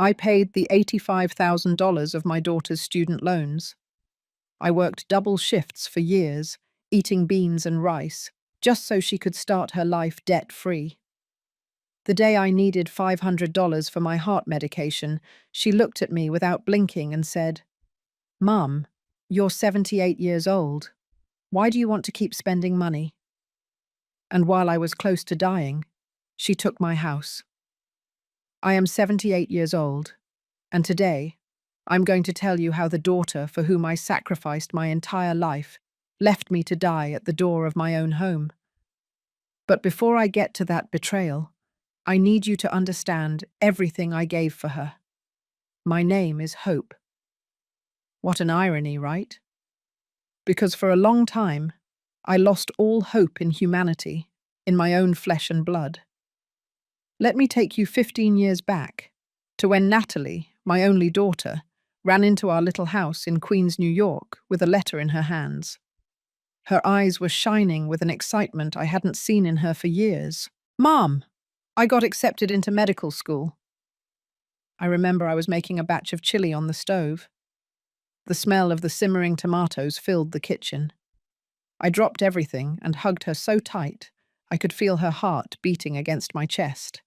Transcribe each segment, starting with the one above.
I paid the $85,000 of my daughter's student loans. I worked double shifts for years, eating beans and rice, just so she could start her life debt-free. The day I needed $500 for my heart medication, she looked at me without blinking and said, "Mum, you're 78 years old. Why do you want to keep spending money?" And while I was close to dying, she took my house. I am 78 years old, and today, I'm going to tell you how the daughter for whom I sacrificed my entire life left me to die at the door of my own home. But before I get to that betrayal, I need you to understand everything I gave for her. My name is Hope. What an irony, right? Because for a long time, I lost all hope in humanity, in my own flesh and blood. Let me take you 15 years back, to when Natalie, my only daughter, ran into our little house in Queens, New York, with a letter in her hands. Her eyes were shining with an excitement I hadn't seen in her for years. "Mom, I got accepted into medical school." I remember I was making a batch of chili on the stove. The smell of the simmering tomatoes filled the kitchen. I dropped everything and hugged her so tight I could feel her heart beating against my chest.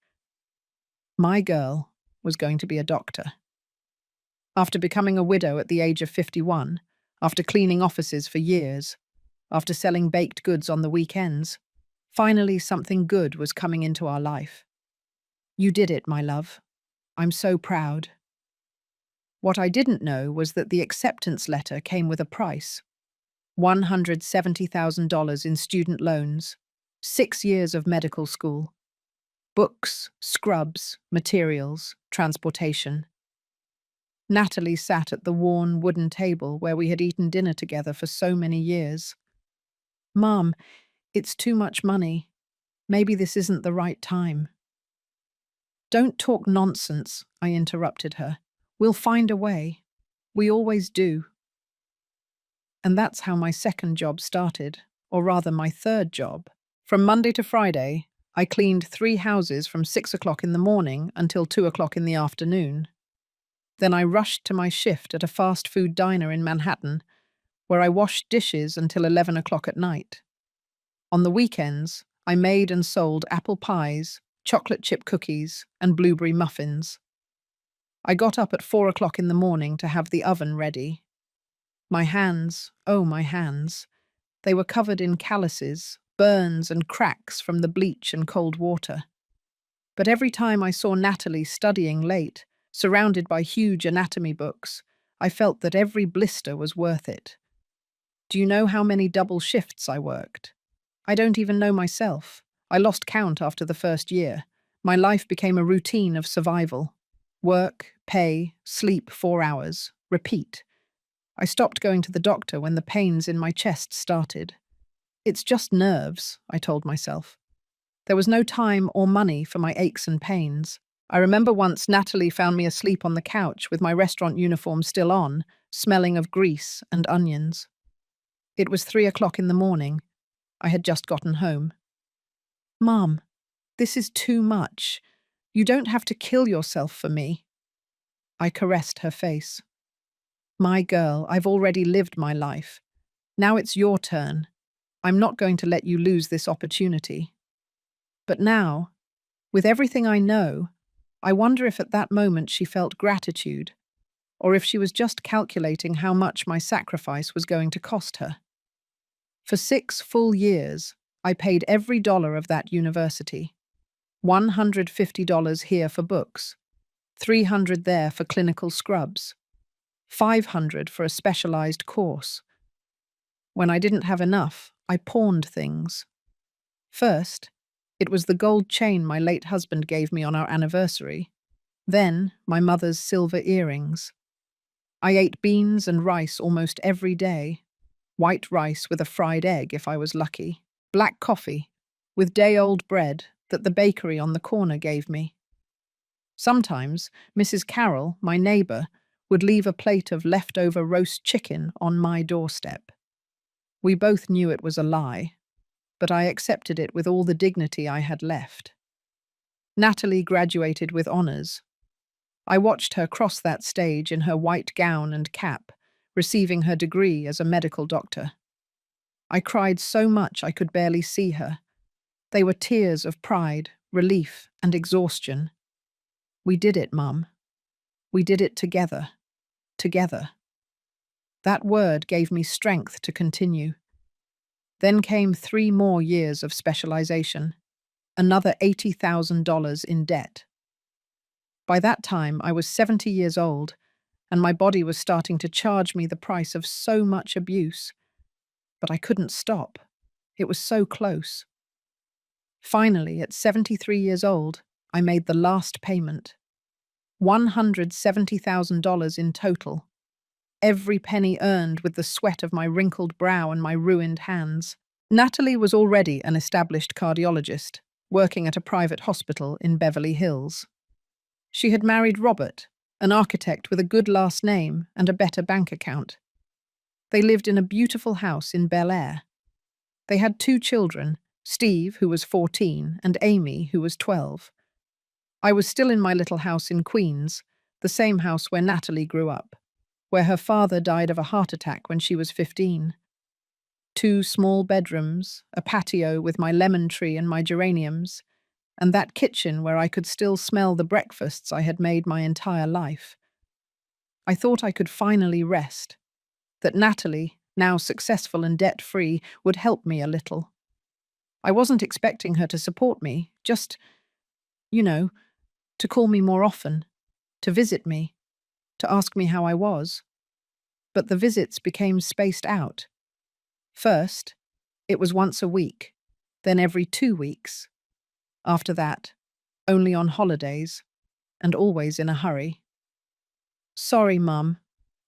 My girl was going to be a doctor. After becoming a widow at the age of 51, after cleaning offices for years, after selling baked goods on the weekends, finally something good was coming into our life. You did it, my love. I'm so proud. What I didn't know was that the acceptance letter came with a price. $170,000 in student loans, 6 years of medical school, books, scrubs, materials, transportation. Natalie sat at the worn wooden table where we had eaten dinner together for so many years. "Mom, it's too much money. Maybe this isn't the right time." "Don't talk nonsense," I interrupted her. "We'll find a way. We always do." And that's how my second job started, or rather my third job. From Monday to Friday, I cleaned 3 houses from 6 o'clock in the morning until 2 o'clock in the afternoon. Then I rushed to my shift at a fast food diner in Manhattan, where I washed dishes until 11 o'clock at night. On the weekends, I made and sold apple pies, chocolate chip cookies, and blueberry muffins. I got up at 4 o'clock in the morning to have the oven ready. My hands, oh my hands, they were covered in calluses, burns and cracks from the bleach and cold water. But every time I saw Natalie studying late, surrounded by huge anatomy books, I felt that every blister was worth it. Do you know how many double shifts I worked? I don't even know myself. I lost count after the first year. My life became a routine of survival. Work, pay, sleep 4 hours, repeat. I stopped going to the doctor when the pains in my chest started. "It's just nerves," I told myself. There was no time or money for my aches and pains. I remember once Natalie found me asleep on the couch with my restaurant uniform still on, smelling of grease and onions. It was 3 o'clock in the morning. I had just gotten home. "Mom, this is too much. You don't have to kill yourself for me." I caressed her face. "My girl, I've already lived my life. Now it's your turn. I'm not going to let you lose this opportunity." But now, with everything I know, I wonder if at that moment she felt gratitude, or if she was just calculating how much my sacrifice was going to cost her. For 6 full years, I paid every dollar of that university. $150 here for books, $300 there for clinical scrubs, $500 for a specialized course. When I didn't have enough, I pawned things. First, it was the gold chain my late husband gave me on our anniversary. Then, my mother's silver earrings. I ate beans and rice almost every day. White rice with a fried egg if I was lucky. Black coffee with day-old bread that the bakery on the corner gave me. Sometimes, Mrs. Carroll, my neighbor, would leave a plate of leftover roast chicken on my doorstep. We both knew it was a lie, but I accepted it with all the dignity I had left. Natalie graduated with honors. I watched her cross that stage in her white gown and cap, receiving her degree as a medical doctor. I cried so much I could barely see her. They were tears of pride, relief, and exhaustion. We did it, Mum. We did it together. Together. That word gave me strength to continue. Then came 3 more years of specialization, another $80,000 in debt. By that time, I was 70 years old, and my body was starting to charge me the price of so much abuse. But I couldn't stop. It was so close. Finally, at 73 years old, I made the last payment. $170,000 in total. Every penny earned with the sweat of my wrinkled brow and my ruined hands. Natalie was already an established cardiologist, working at a private hospital in Beverly Hills. She had married Robert, an architect with a good last name and a better bank account. They lived in a beautiful house in Bel Air. They had 2 children, Steve, who was 14, and Amy, who was 12. I was still in my little house in Queens, the same house where Natalie grew up, where her father died of a heart attack when she was 15. 2 small bedrooms, a patio with my lemon tree and my geraniums, and that kitchen where I could still smell the breakfasts I had made my entire life. I thought I could finally rest, that Natalie, now successful and debt-free, would help me a little. I wasn't expecting her to support me, just, to call me more often, to visit me, to ask me how I was. But the visits became spaced out. First, it was once a week, then every 2 weeks. After that, only on holidays, and always in a hurry. Sorry, Mum.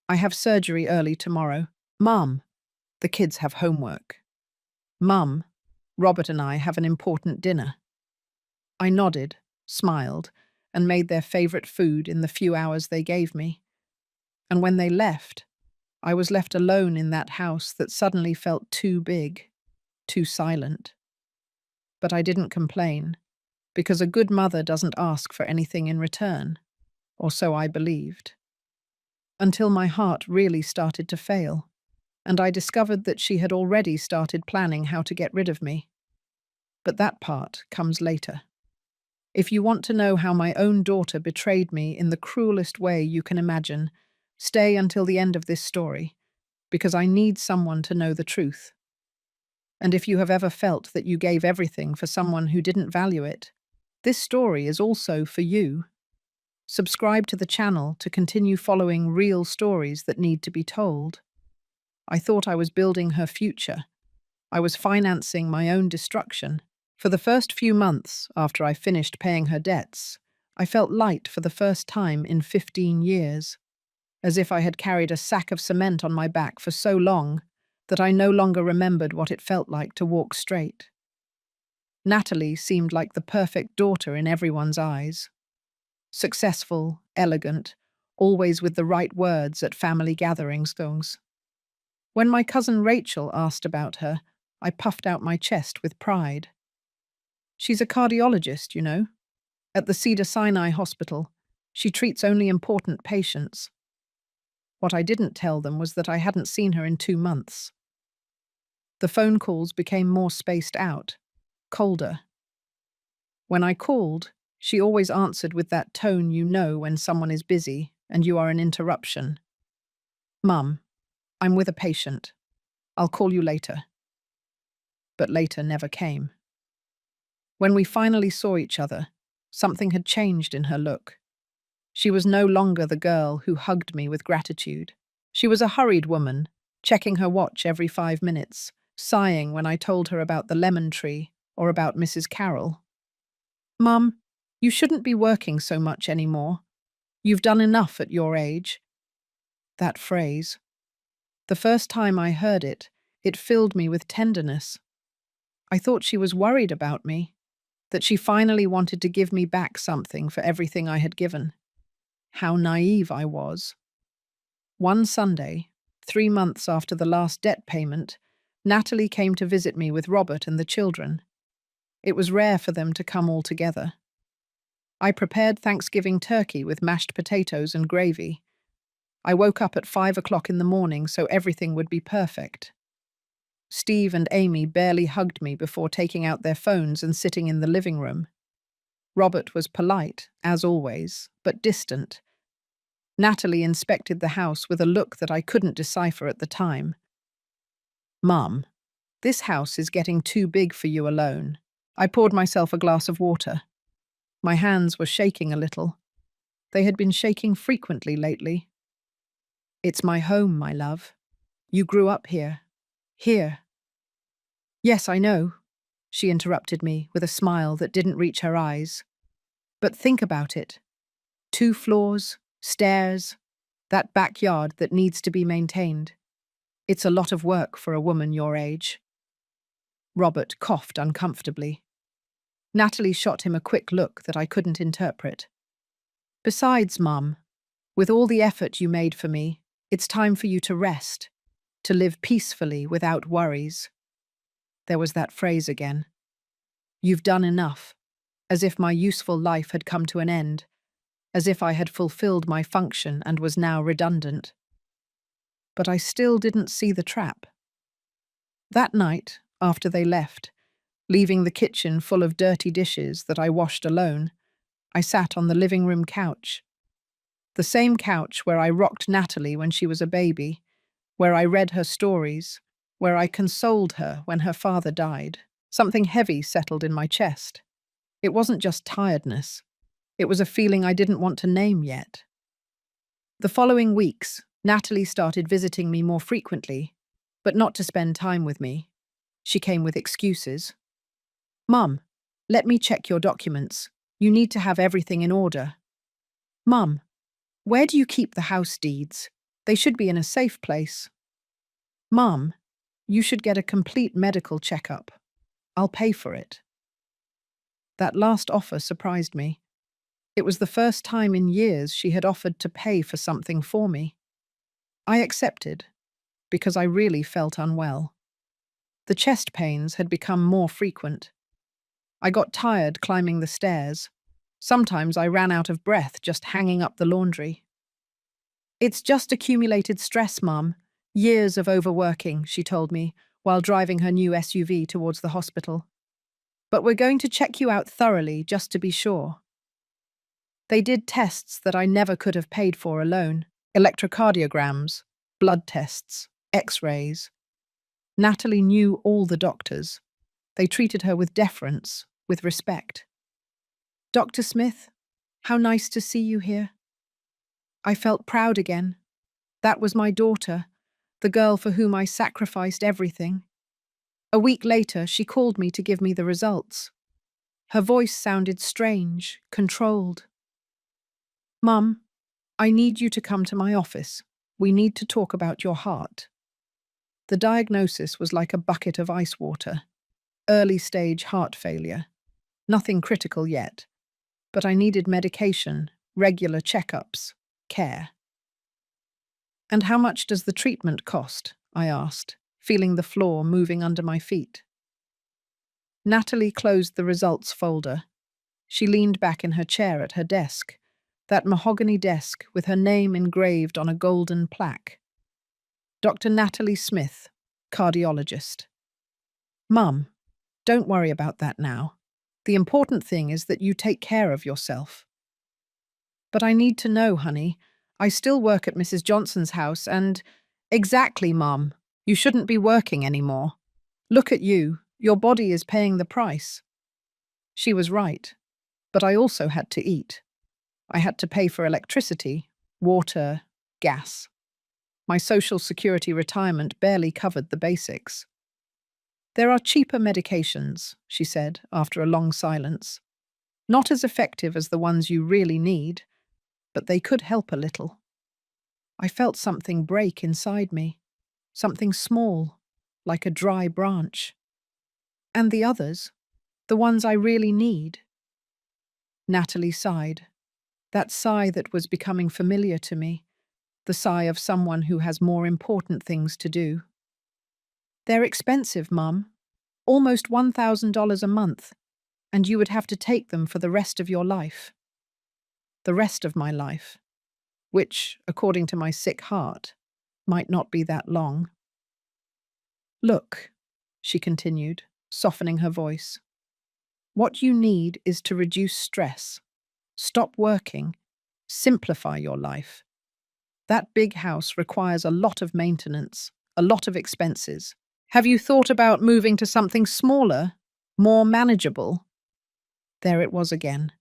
I have surgery early tomorrow. Mum, the kids have homework. Mum, Robert and I have an important dinner. I nodded, smiled, and made their favorite food in the few hours they gave me. And when they left, I was left alone in that house that suddenly felt too big, too silent. But I didn't complain, because a good mother doesn't ask for anything in return, or so I believed. Until my heart really started to fail, and I discovered that she had already started planning how to get rid of me. But that part comes later. If you want to know how my own daughter betrayed me in the cruelest way you can imagine, stay until the end of this story, because I need someone to know the truth. And if you have ever felt that you gave everything for someone who didn't value it, this story is also for you. Subscribe to the channel to continue following real stories that need to be told. I thought I was building her future. I was financing my own destruction. For the first few months after I finished paying her debts, I felt light for the first time in 15 years, as if I had carried a sack of cement on my back for so long that I no longer remembered what it felt like to walk straight. Natalie seemed like the perfect daughter in everyone's eyes. Successful, elegant, always with the right words at family gatherings. When my cousin Rachel asked about her, I puffed out my chest with pride. She's a cardiologist, at the Cedars-Sinai Hospital. She treats only important patients. What I didn't tell them was that I hadn't seen her in 2 months. The phone calls became more spaced out, colder. When I called, she always answered with that tone you know when someone is busy and you are an interruption. Mum, I'm with a patient. I'll call you later. But later never came. When we finally saw each other, something had changed in her look. She was no longer the girl who hugged me with gratitude. She was a hurried woman, checking her watch every 5 minutes, sighing when I told her about the lemon tree or about Mrs. Carroll. Mum, you shouldn't be working so much anymore. You've done enough at your age. That phrase. The first time I heard it, it filled me with tenderness. I thought she was worried about me, that she finally wanted to give me back something for everything I had given. How naive I was. One Sunday, 3 months after the last debt payment, Natalie came to visit me with Robert and the children. It was rare for them to come all together. I prepared Thanksgiving turkey with mashed potatoes and gravy. I woke up at 5 o'clock in the morning so everything would be perfect. Steve and Amy barely hugged me before taking out their phones and sitting in the living room. Robert was polite, as always, but distant. Natalie inspected the house with a look that I couldn't decipher at the time. "Mum, this house is getting too big for you alone." I poured myself a glass of water. My hands were shaking a little. They had been shaking frequently lately. "It's my home, my love. You grew up here. Here." "Yes, I know," she interrupted me with a smile that didn't reach her eyes. "But think about it. 2 floors, stairs, that backyard that needs to be maintained. It's a lot of work for a woman your age." Robert coughed uncomfortably. Natalie shot him a quick look that I couldn't interpret. "Besides, Mum, with all the effort you made for me, it's time for you to rest, to live peacefully without worries." There was that phrase again. "You've done enough," as if my useful life had come to an end, as if I had fulfilled my function and was now redundant. But I still didn't see the trap. That night, after they left, leaving the kitchen full of dirty dishes that I washed alone, I sat on the living room couch. The same couch where I rocked Natalie when she was a baby, where I read her stories, where I consoled her when her father died. Something heavy settled in my chest. It wasn't just tiredness. It was a feeling I didn't want to name yet. The following weeks, Natalie started visiting me more frequently, but not to spend time with me. She came with excuses. "Mum, let me check your documents. You need to have everything in order." "Mum, where do you keep the house deeds? They should be in a safe place." "Mum, you should get a complete medical checkup. I'll pay for it." That last offer surprised me. It was the first time in years she had offered to pay for something for me. I accepted, because I really felt unwell. The chest pains had become more frequent. I got tired climbing the stairs. Sometimes I ran out of breath just hanging up the laundry. "It's just accumulated stress, Mum. Years of overworking," she told me, while driving her new SUV towards the hospital. "But we're going to check you out thoroughly just to be sure." They did tests that I never could have paid for alone. Electrocardiograms, blood tests, X-rays. Natalie knew all the doctors. They treated her with deference, with respect. "Dr. Smith, how nice to see you here." I felt proud again. That was my daughter, the girl for whom I sacrificed everything. A week later, she called me to give me the results. Her voice sounded strange, controlled. "Mum, I need you to come to my office. We need to talk about your heart." The diagnosis was like a bucket of ice water. Early-stage heart failure. Nothing critical yet. But I needed medication, regular checkups, care. "And how much does the treatment cost?" I asked, feeling the floor moving under my feet. Natalie closed the results folder. She leaned back in her chair at her desk, that mahogany desk with her name engraved on a golden plaque. "Dr. Natalie Smith, cardiologist." "Mum, don't worry about that now. The important thing is that you take care of yourself." "But I need to know, honey. I still work at Mrs. Johnson's house and—" "Exactly, Mum. You shouldn't be working anymore. Look at you. Your body is paying the price." She was right. But I also had to eat. I had to pay for electricity, water, gas. My Social Security retirement barely covered the basics. "There are cheaper medications," she said after a long silence. "Not as effective as the ones you really need, but they could help a little." I felt something break inside me, something small, like a dry branch. "And the others? The ones I really need?" Natalie sighed. That sigh that was becoming familiar to me, the sigh of someone who has more important things to do. "They're expensive, Mum. Almost $1,000 a month, and you would have to take them for the rest of your life." the rest of my life, which, according to my sick heart, might not be that long. Look, she continued, softening her voice. What you need is to reduce stress, stop working, simplify your life. That big house requires a lot of maintenance, a lot of expenses. Have you thought about moving to something smaller, more manageable? There it was again,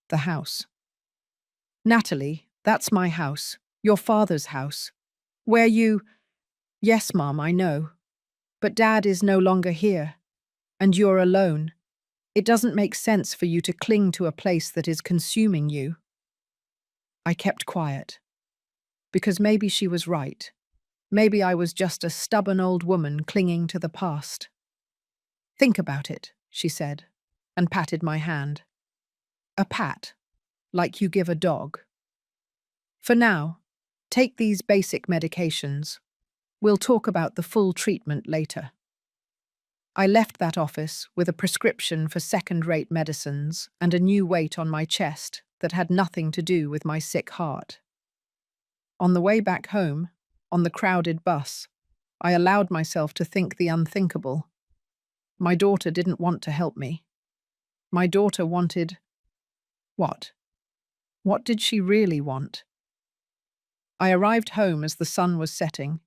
the house. Natalie, that's my house, your father's house. Where you… Yes, Mom, I know. But Dad is no longer here, and you're alone. It doesn't make sense for you to cling to a place that is consuming you. I kept quiet, because maybe she was right. Maybe I was just a stubborn old woman clinging to the past. Think about it, she said, and patted my hand. A pat, like you give a dog. For now, take these basic medications. We'll talk about the full treatment later. I left that office with a prescription for second-rate medicines and a new weight on my chest that had nothing to do with my sick heart. On the way back home, on the crowded bus, I allowed myself to think the unthinkable. My daughter didn't want to help me. My daughter wanted… what? What did she really want? I arrived home as the sun was setting.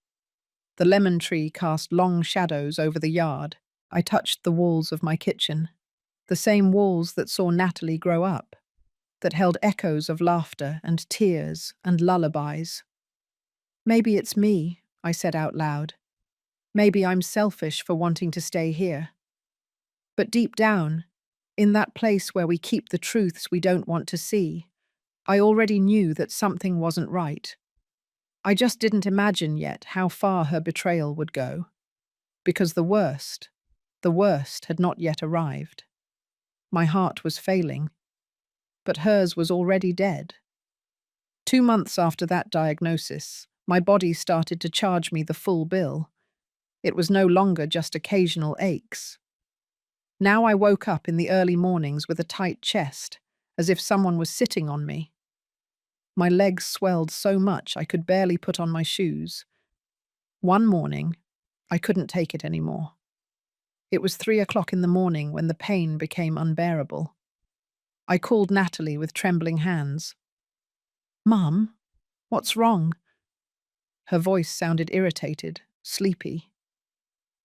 The lemon tree cast long shadows over the yard. I touched the walls of my kitchen, the same walls that saw Natalie grow up, that held echoes of laughter and tears and lullabies. Maybe it's me, I said out loud. Maybe I'm selfish for wanting to stay here. But deep down, in that place where we keep the truths we don't want to see, I already knew that something wasn't right. I just didn't imagine yet how far her betrayal would go, because the worst had not yet arrived. My heart was failing, but hers was already dead. 2 months after that diagnosis, my body started to charge me the full bill. It was no longer just occasional aches. Now I woke up in the early mornings with a tight chest, as if someone was sitting on me. My legs swelled so much I could barely put on my shoes. One morning, I couldn't take it anymore. It was 3 o'clock in the morning when the pain became unbearable. I called Natalie with trembling hands. Mum, what's wrong? Her voice sounded irritated, sleepy.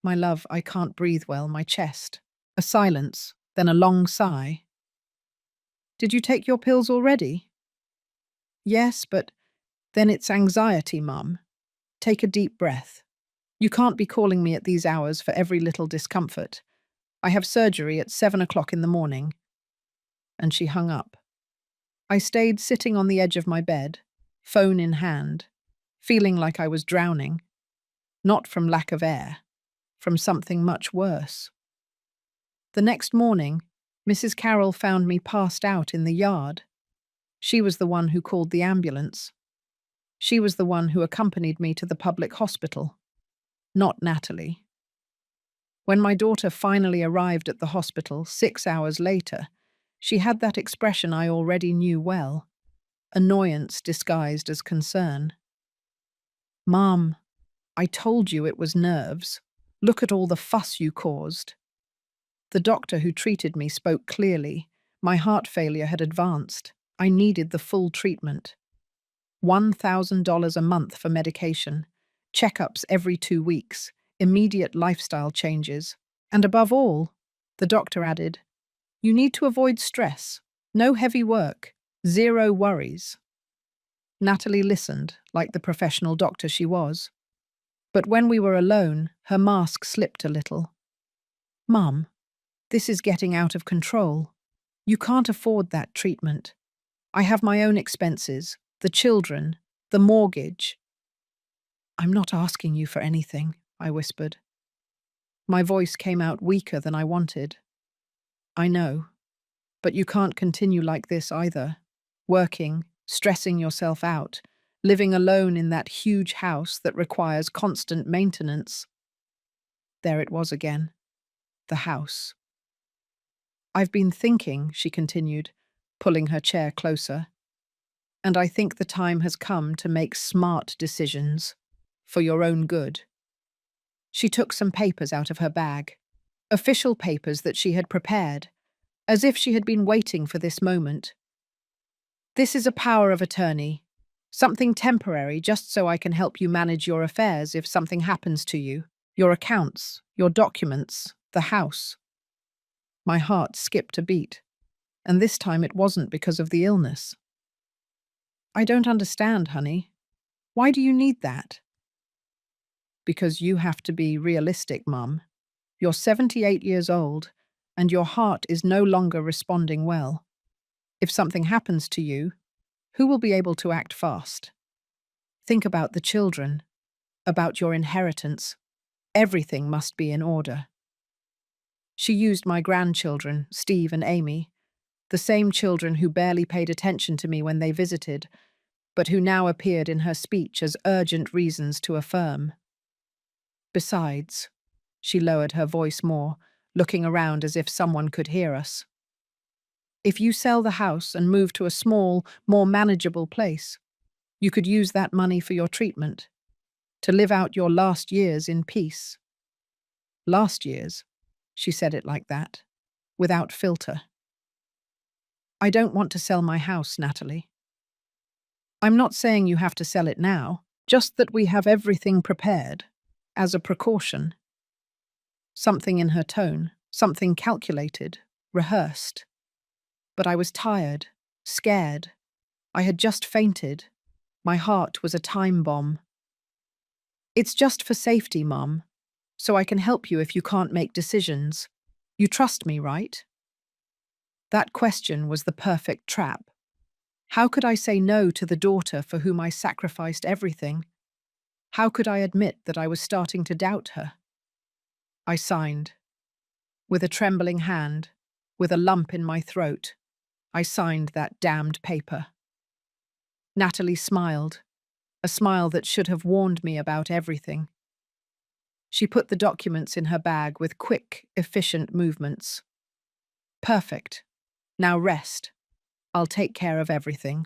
My love, I can't breathe well, my chest. A silence, then a long sigh. Did you take your pills already? Yes, but then it's anxiety, Mum. Take a deep breath. You can't be calling me at these hours for every little discomfort. I have surgery at 7 o'clock in the morning. And she hung up. I stayed sitting on the edge of my bed, phone in hand, feeling like I was drowning. Not from lack of air, from something much worse. The next morning, Mrs. Carroll found me passed out in the yard. She was the one who called the ambulance. She was the one who accompanied me to the public hospital. Not Natalie. When my daughter finally arrived at the hospital 6 hours later, she had that expression I already knew well, annoyance disguised as concern. Mom, I told you it was nerves. Look at all the fuss you caused. The doctor who treated me spoke clearly. My heart failure had advanced. I needed the full treatment. $1,000 a month for medication, checkups every 2 weeks, immediate lifestyle changes, and above all, the doctor added, you need to avoid stress, no heavy work, 0 worries. Natalie listened, like the professional doctor she was. But when we were alone, her mask slipped a little. Mum, this is getting out of control. You can't afford that treatment. I have my own expenses, the children, the mortgage. I'm not asking you for anything, I whispered. My voice came out weaker than I wanted. I know, but you can't continue like this either. Working, stressing yourself out, living alone in that huge house that requires constant maintenance. There it was again, the house. I've been thinking, she continued, pulling her chair closer. And I think the time has come to make smart decisions for your own good. She took some papers out of her bag, official papers that she had prepared, as if she had been waiting for this moment. This is a power of attorney, something temporary just so I can help you manage your affairs if something happens to you, your accounts, your documents, the house. My heart skipped a beat, and this time it wasn't because of the illness. I don't understand, honey. Why do you need that? Because you have to be realistic, Mum. You're 78 years old, and your heart is no longer responding well. If something happens to you, who will be able to act fast? Think about the children, about your inheritance. Everything must be in order. She used my grandchildren, Steve and Amy, the same children who barely paid attention to me when they visited, but who now appeared in her speech as urgent reasons to affirm. Besides, she lowered her voice more, looking around as if someone could hear us. If you sell the house and move to a small, more manageable place, you could use that money for your treatment, to live out your last years in peace. Last years, she said it like that, without filter. I don't want to sell my house, Natalie. I'm not saying you have to sell it now, just that we have everything prepared, as a precaution. Something in her tone, something calculated, rehearsed. But I was tired, scared. I had just fainted. My heart was a time bomb. It's just for safety, Mum, so I can help you if you can't make decisions. You trust me, right? That question was the perfect trap. How could I say no to the daughter for whom I sacrificed everything? How could I admit that I was starting to doubt her? I signed. With a trembling hand, with a lump in my throat, I signed that damned paper. Natalie smiled, a smile that should have warned me about everything. She put the documents in her bag with quick, efficient movements. Perfect. Now rest. I'll take care of everything.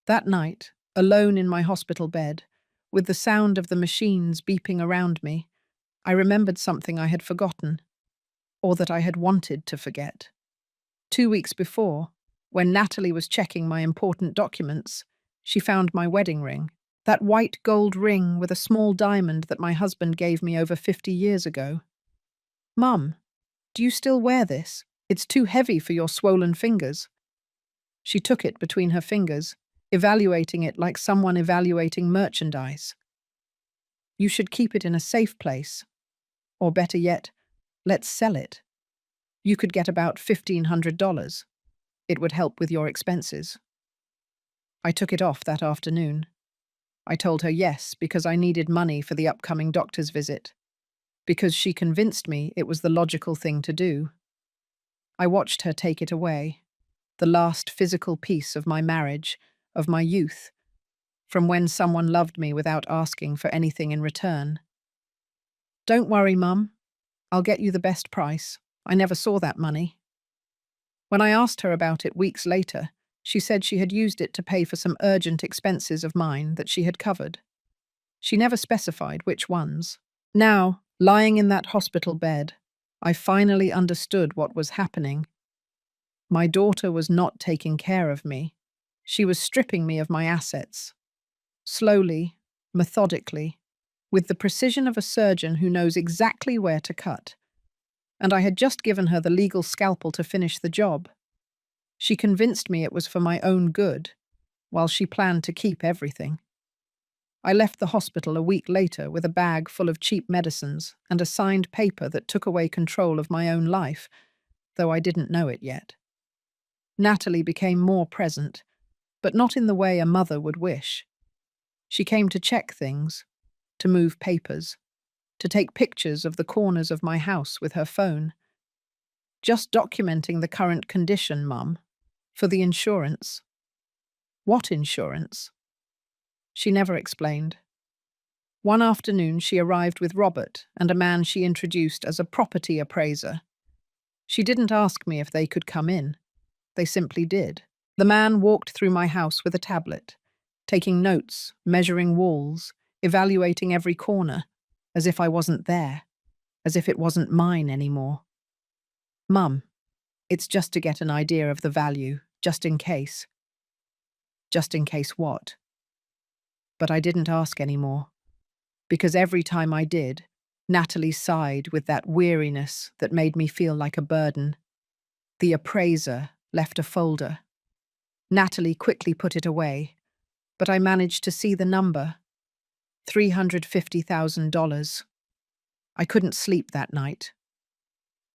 That night, alone in my hospital bed, with the sound of the machines beeping around me, I remembered something I had forgotten, or that I had wanted to forget. 2 weeks before, when Natalie was checking my important documents, she found my wedding ring, that white gold ring with a small diamond that my husband gave me over 50 years ago. Mum, do you still wear this? It's too heavy for your swollen fingers. She took it between her fingers, evaluating it like someone evaluating merchandise. You should keep it in a safe place. Or better yet, let's sell it. You could get about $1,500. It would help with your expenses. I took it off that afternoon. I told her yes because I needed money for the upcoming doctor's visit, because she convinced me it was the logical thing to do. I watched her take it away, the last physical piece of my marriage, of my youth, from when someone loved me without asking for anything in return. Don't worry, Mum. I'll get you the best price. I never saw that money. When I asked her about it weeks later, she said she had used it to pay for some urgent expenses of mine that she had covered. She never specified which ones. Now, lying in that hospital bed, I finally understood what was happening. My daughter was not taking care of me. She was stripping me of my assets. Slowly, methodically, with the precision of a surgeon who knows exactly where to cut. And I had just given her the legal scalpel to finish the job. She convinced me it was for my own good, while she planned to keep everything. I left the hospital a week later with a bag full of cheap medicines and a signed paper that took away control of my own life, though I didn't know it yet. Natalie became more present, but not in the way a mother would wish. She came to check things, to move papers, to take pictures of the corners of my house with her phone. Just documenting the current condition, Mum, for the insurance. What insurance? She never explained. One afternoon she arrived with Robert and a man she introduced as a property appraiser. She didn't ask me if they could come in. They simply did. The man walked through my house with a tablet, taking notes, measuring walls, evaluating every corner, as if I wasn't there, as if it wasn't mine anymore. Mum, it's just to get an idea of the value, just in case. Just in case what? But I didn't ask anymore, because every time I did, Natalie sighed with that weariness that made me feel like a burden. The appraiser left a folder. Natalie quickly put it away, but I managed to see the number. $350,000. I couldn't sleep that night.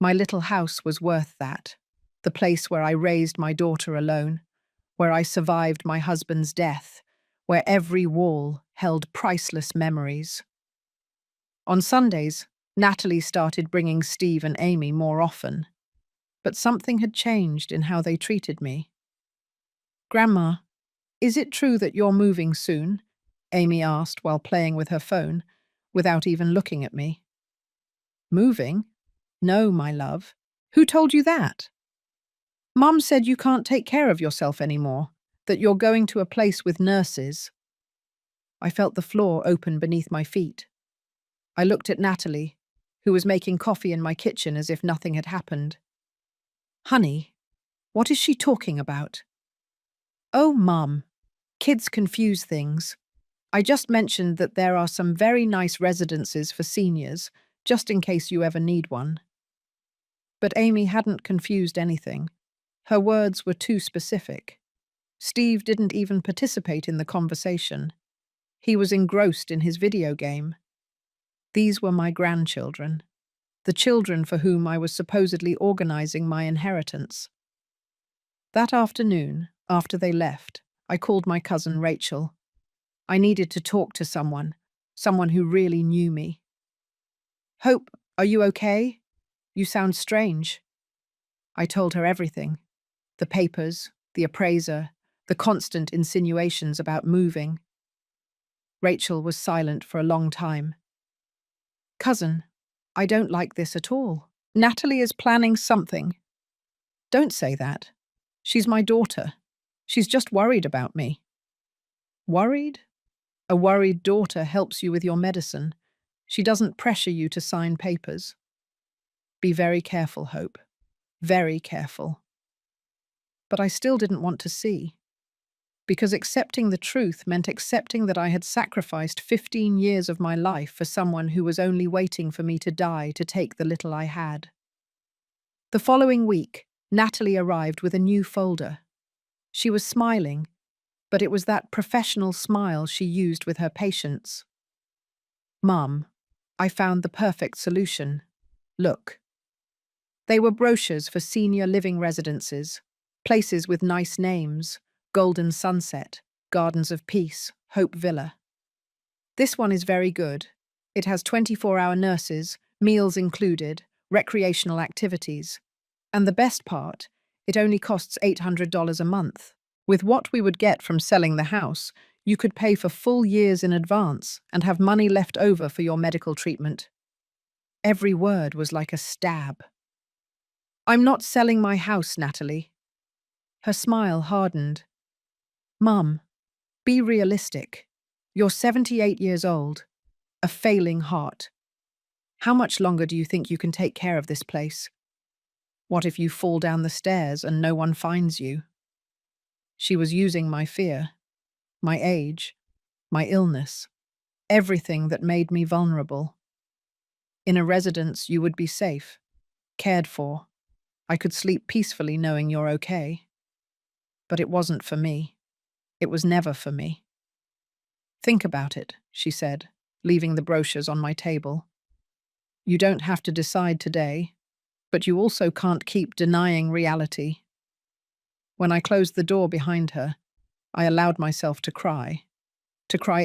My little house was worth that. The place where I raised my daughter alone, where I survived my husband's death, where every wall held priceless memories. On Sundays, Natalie started bringing Steve and Amy more often, but something had changed in how they treated me. "Grandma, is it true that you're moving soon?" Amy asked while playing with her phone, without even looking at me. "Moving? No, my love. Who told you that?" "Mum said you can't take care of yourself anymore, that you're going to a place with nurses." I felt the floor open beneath my feet. I looked at Natalie, who was making coffee in my kitchen as if nothing had happened. "Honey, what is she talking about?" "Oh, Mum, kids confuse things. I just mentioned that there are some very nice residences for seniors, just in case you ever need one." But Amy hadn't confused anything. Her words were too specific. Steve didn't even participate in the conversation. He was engrossed in his video game. These were my grandchildren, the children for whom I was supposedly organizing my inheritance. That afternoon, after they left, I called my cousin Rachel. I needed to talk to someone who really knew me. "Hope, are you okay? You sound strange." I told her everything. The papers, the appraiser, the constant insinuations about moving. Rachel was silent for a long time. "Cousin, I don't like this at all. Natalie is planning something." "Don't say that. She's my daughter. She's just worried about me." "Worried? A worried daughter helps you with your medicine. She doesn't pressure you to sign papers." "Be very careful, Hope. Very careful." But I still didn't want to see. Because accepting the truth meant accepting that I had sacrificed 15 years of my life for someone who was only waiting for me to die to take the little I had. The following week, Natalie arrived with a new folder. She was smiling, but it was that professional smile she used with her patients. "Mum, I found the perfect solution. Look." They were brochures for senior living residences, places with nice names: Golden Sunset, Gardens of Peace, Hope Villa. "This one is very good. It has 24-hour nurses, meals included, recreational activities. And the best part, it only costs $800 a month. With what we would get from selling the house, you could pay for full years in advance and have money left over for your medical treatment." Every word was like a stab. "I'm not selling my house, Natalie." Her smile hardened. "Mum, be realistic. You're 78 years old, a failing heart. How much longer do you think you can take care of this place? What if you fall down the stairs and no one finds you?" She was using my fear, my age, my illness, everything that made me vulnerable. "In a residence, you would be safe, cared for. I could sleep peacefully knowing you're okay." But it wasn't for me. It was never for me. "Think about it," she said, leaving the brochures on my table. "You don't have to decide today, but you also can't keep denying reality." When I closed the door behind her, I allowed myself to cry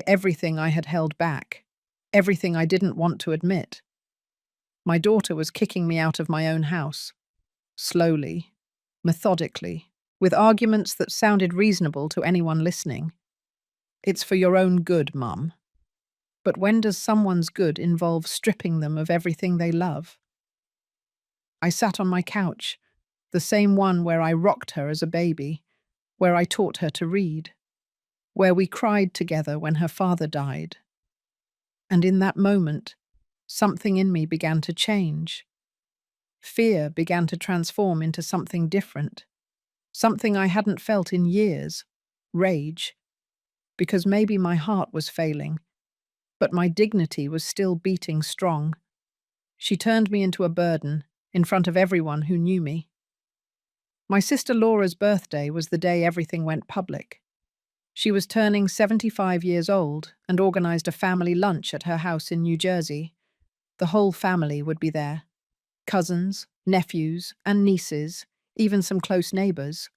everything I had held back, everything I didn't want to admit. My daughter was kicking me out of my own house, slowly, methodically, with arguments that sounded reasonable to anyone listening. "It's for your own good, Mum." But when does someone's good involve stripping them of everything they love? I sat on my couch, the same one where I rocked her as a baby, where I taught her to read, where we cried together when her father died. And in that moment, something in me began to change. Fear began to transform into something different, something I hadn't felt in years, rage, because maybe my heart was failing, but my dignity was still beating strong. She turned me into a burden in front of everyone who knew me. My sister Laura's birthday was the day everything went public. She was turning 75 years old and organized a family lunch at her house in New Jersey. The whole family would be there. Cousins, nephews, and nieces, even some close neighbors.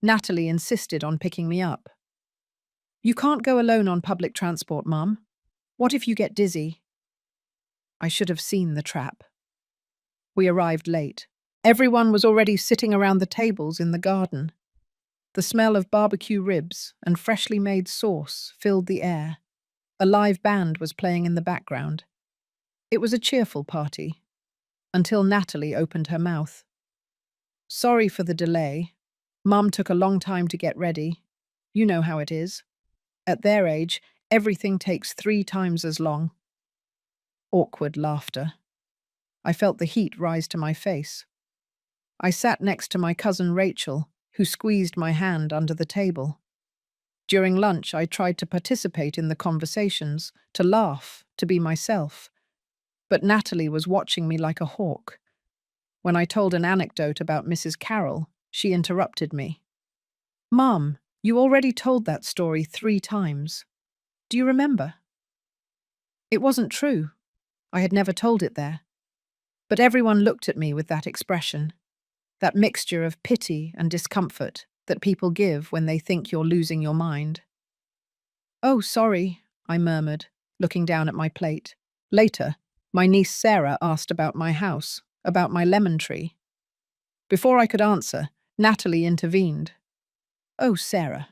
Natalie insisted on picking me up. "You can't go alone on public transport, Mum. What if you get dizzy?" I should have seen the trap. We arrived late. Everyone was already sitting around the tables in the garden. The smell of barbecue ribs and freshly made sauce filled the air. A live band was playing in the background. It was a cheerful party, until Natalie opened her mouth. "Sorry for the delay. Mum took a long time to get ready. You know how it is. At their age, everything takes 3 times as long." Awkward laughter. I felt the heat rise to my face. I sat next to my cousin Rachel, who squeezed my hand under the table. During lunch, I tried to participate in the conversations, to laugh, to be myself. But Natalie was watching me like a hawk. When I told an anecdote about Mrs. Carroll, she interrupted me. "Mum, you already told that story 3 times. Do you remember?" It wasn't true. I had never told it there. But everyone looked at me with that expression, that mixture of pity and discomfort that people give when they think you're losing your mind. "Oh, sorry," I murmured, looking down at my plate. Later, my niece Sarah asked about my house, about my lemon tree. Before I could answer, Natalie intervened. "Oh, Sarah,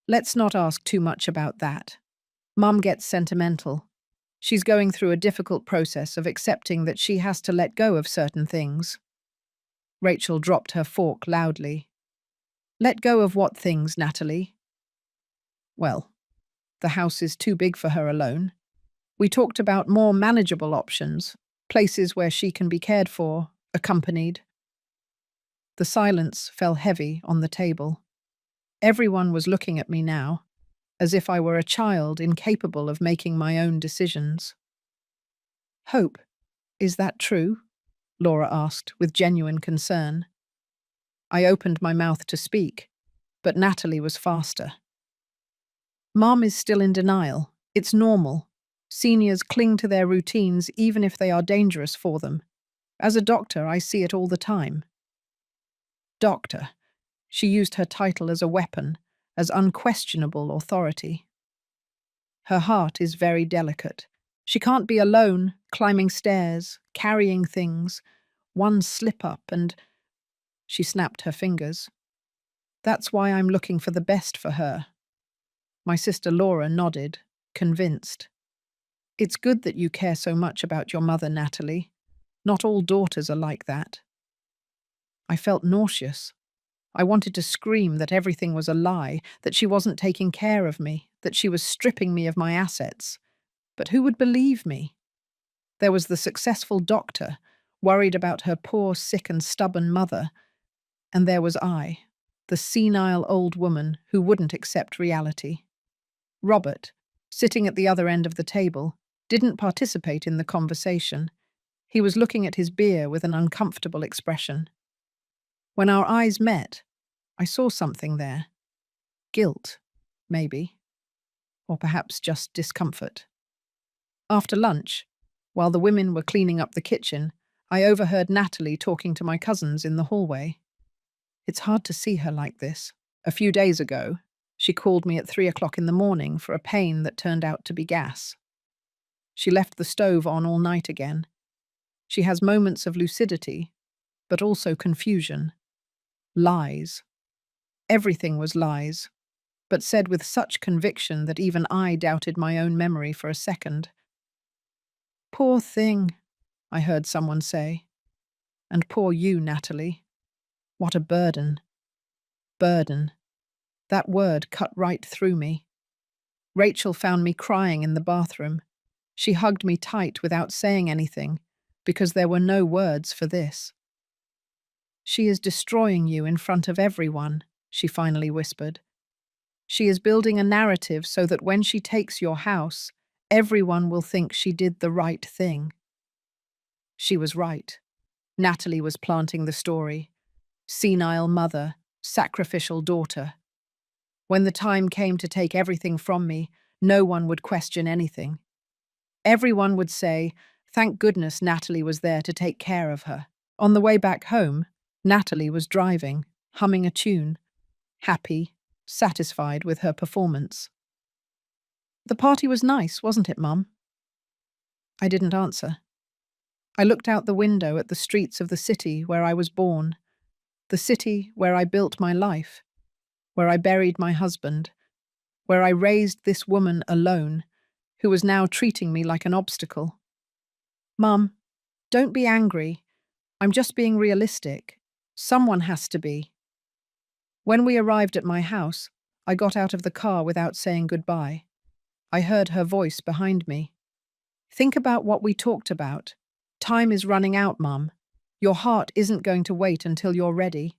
let's not ask too much about that. Mum gets sentimental. She's going through a difficult process of accepting that she has to let go of certain things." Rachel dropped her fork loudly. "Let go of what things, Natalie?" "Well, the house is too big for her alone. We talked about more manageable options, places where she can be cared for, accompanied." The silence fell heavy on the table. Everyone was looking at me now, as if I were a child incapable of making my own decisions. "Hope, is that true?" Laura asked with genuine concern. I opened my mouth to speak, but Natalie was faster. "Mom is still in denial. It's normal. Seniors cling to their routines even if they are dangerous for them. As a doctor, I see it all the time." Doctor. She used her title as a weapon, as unquestionable authority. "Her heart is very delicate. She can't be alone, climbing stairs, carrying things. One slip-up and—" She snapped her fingers. "That's why I'm looking for the best for her." My sister Laura nodded, convinced. "It's good that you care so much about your mother, Natalie. Not all daughters are like that." I felt nauseous. I wanted to scream that everything was a lie, that she wasn't taking care of me, that she was stripping me of my assets. But who would believe me? There was the successful doctor, worried about her poor, sick and stubborn mother. And there was I, the senile old woman who wouldn't accept reality. Robert, sitting at the other end of the table, didn't participate in the conversation. He was looking at his beer with an uncomfortable expression. When our eyes met, I saw something there. Guilt, maybe. Or perhaps just discomfort. After lunch, while the women were cleaning up the kitchen, I overheard Natalie talking to my cousins in the hallway. It's hard to see her like this. A few days ago, she called me at 3 o'clock in the morning for a pain that turned out to be gas. She left the stove on all night again. She has moments of lucidity, but also confusion. Lies. Everything was lies, but said with such conviction that even I doubted my own memory for a second. "Poor thing," I heard someone say. "And poor you, Natalie. What a burden." Burden. That word cut right through me. Rachel found me crying in the bathroom. She hugged me tight without saying anything, because there were no words for this. "She is destroying you in front of everyone," she finally whispered. "She is building a narrative so that when she takes your house, everyone will think she did the right thing." She was right. Natalie was planting the story. Senile mother, sacrificial daughter. When the time came to take everything from me, no one would question anything. Everyone would say, "Thank goodness Natalie was there to take care of her." On the way back home, Natalie was driving, humming a tune, happy, satisfied with her performance. "The party was nice, wasn't it, Mum?" I didn't answer. I looked out the window at the streets of the city where I was born, the city where I built my life, where I buried my husband, where I raised this woman alone, who was now treating me like an obstacle. "Mum, don't be angry. I'm just being realistic. Someone has to be." When we arrived at my house, I got out of the car without saying goodbye. I heard her voice behind me. "Think about what we talked about. Time is running out, Mum. Your heart isn't going to wait until you're ready."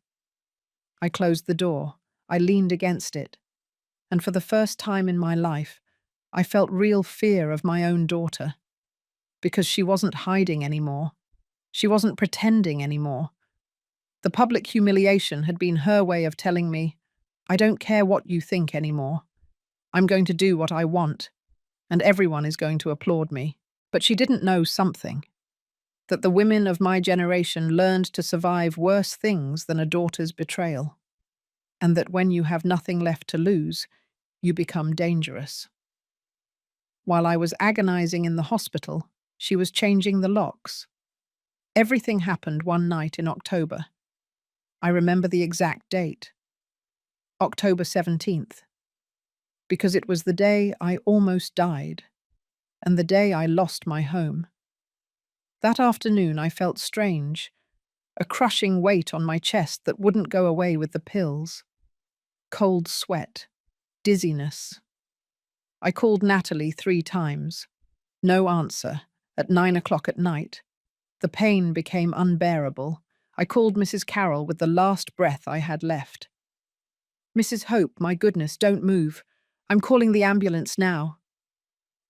I closed the door. I leaned against it. And for the first time in my life, I felt real fear of my own daughter. Because she wasn't hiding anymore. She wasn't pretending anymore. The public humiliation had been her way of telling me, "I don't care what you think anymore. I'm going to do what I want, and everyone is going to applaud me." But she didn't know something. That the women of my generation learned to survive worse things than a daughter's betrayal. And that when you have nothing left to lose, you become dangerous. While I was agonizing in the hospital, she was changing the locks. Everything happened one night in October. I remember the exact date. October 17th. Because it was the day I almost died, and the day I lost my home. That afternoon I felt strange, a crushing weight on my chest that wouldn't go away with the pills. Cold sweat, dizziness. I called Natalie 3 times. No answer. At 9 o'clock at night. The pain became unbearable. I called Mrs. Carroll with the last breath I had left. "Mrs. Hope, my goodness, don't move. I'm calling the ambulance now."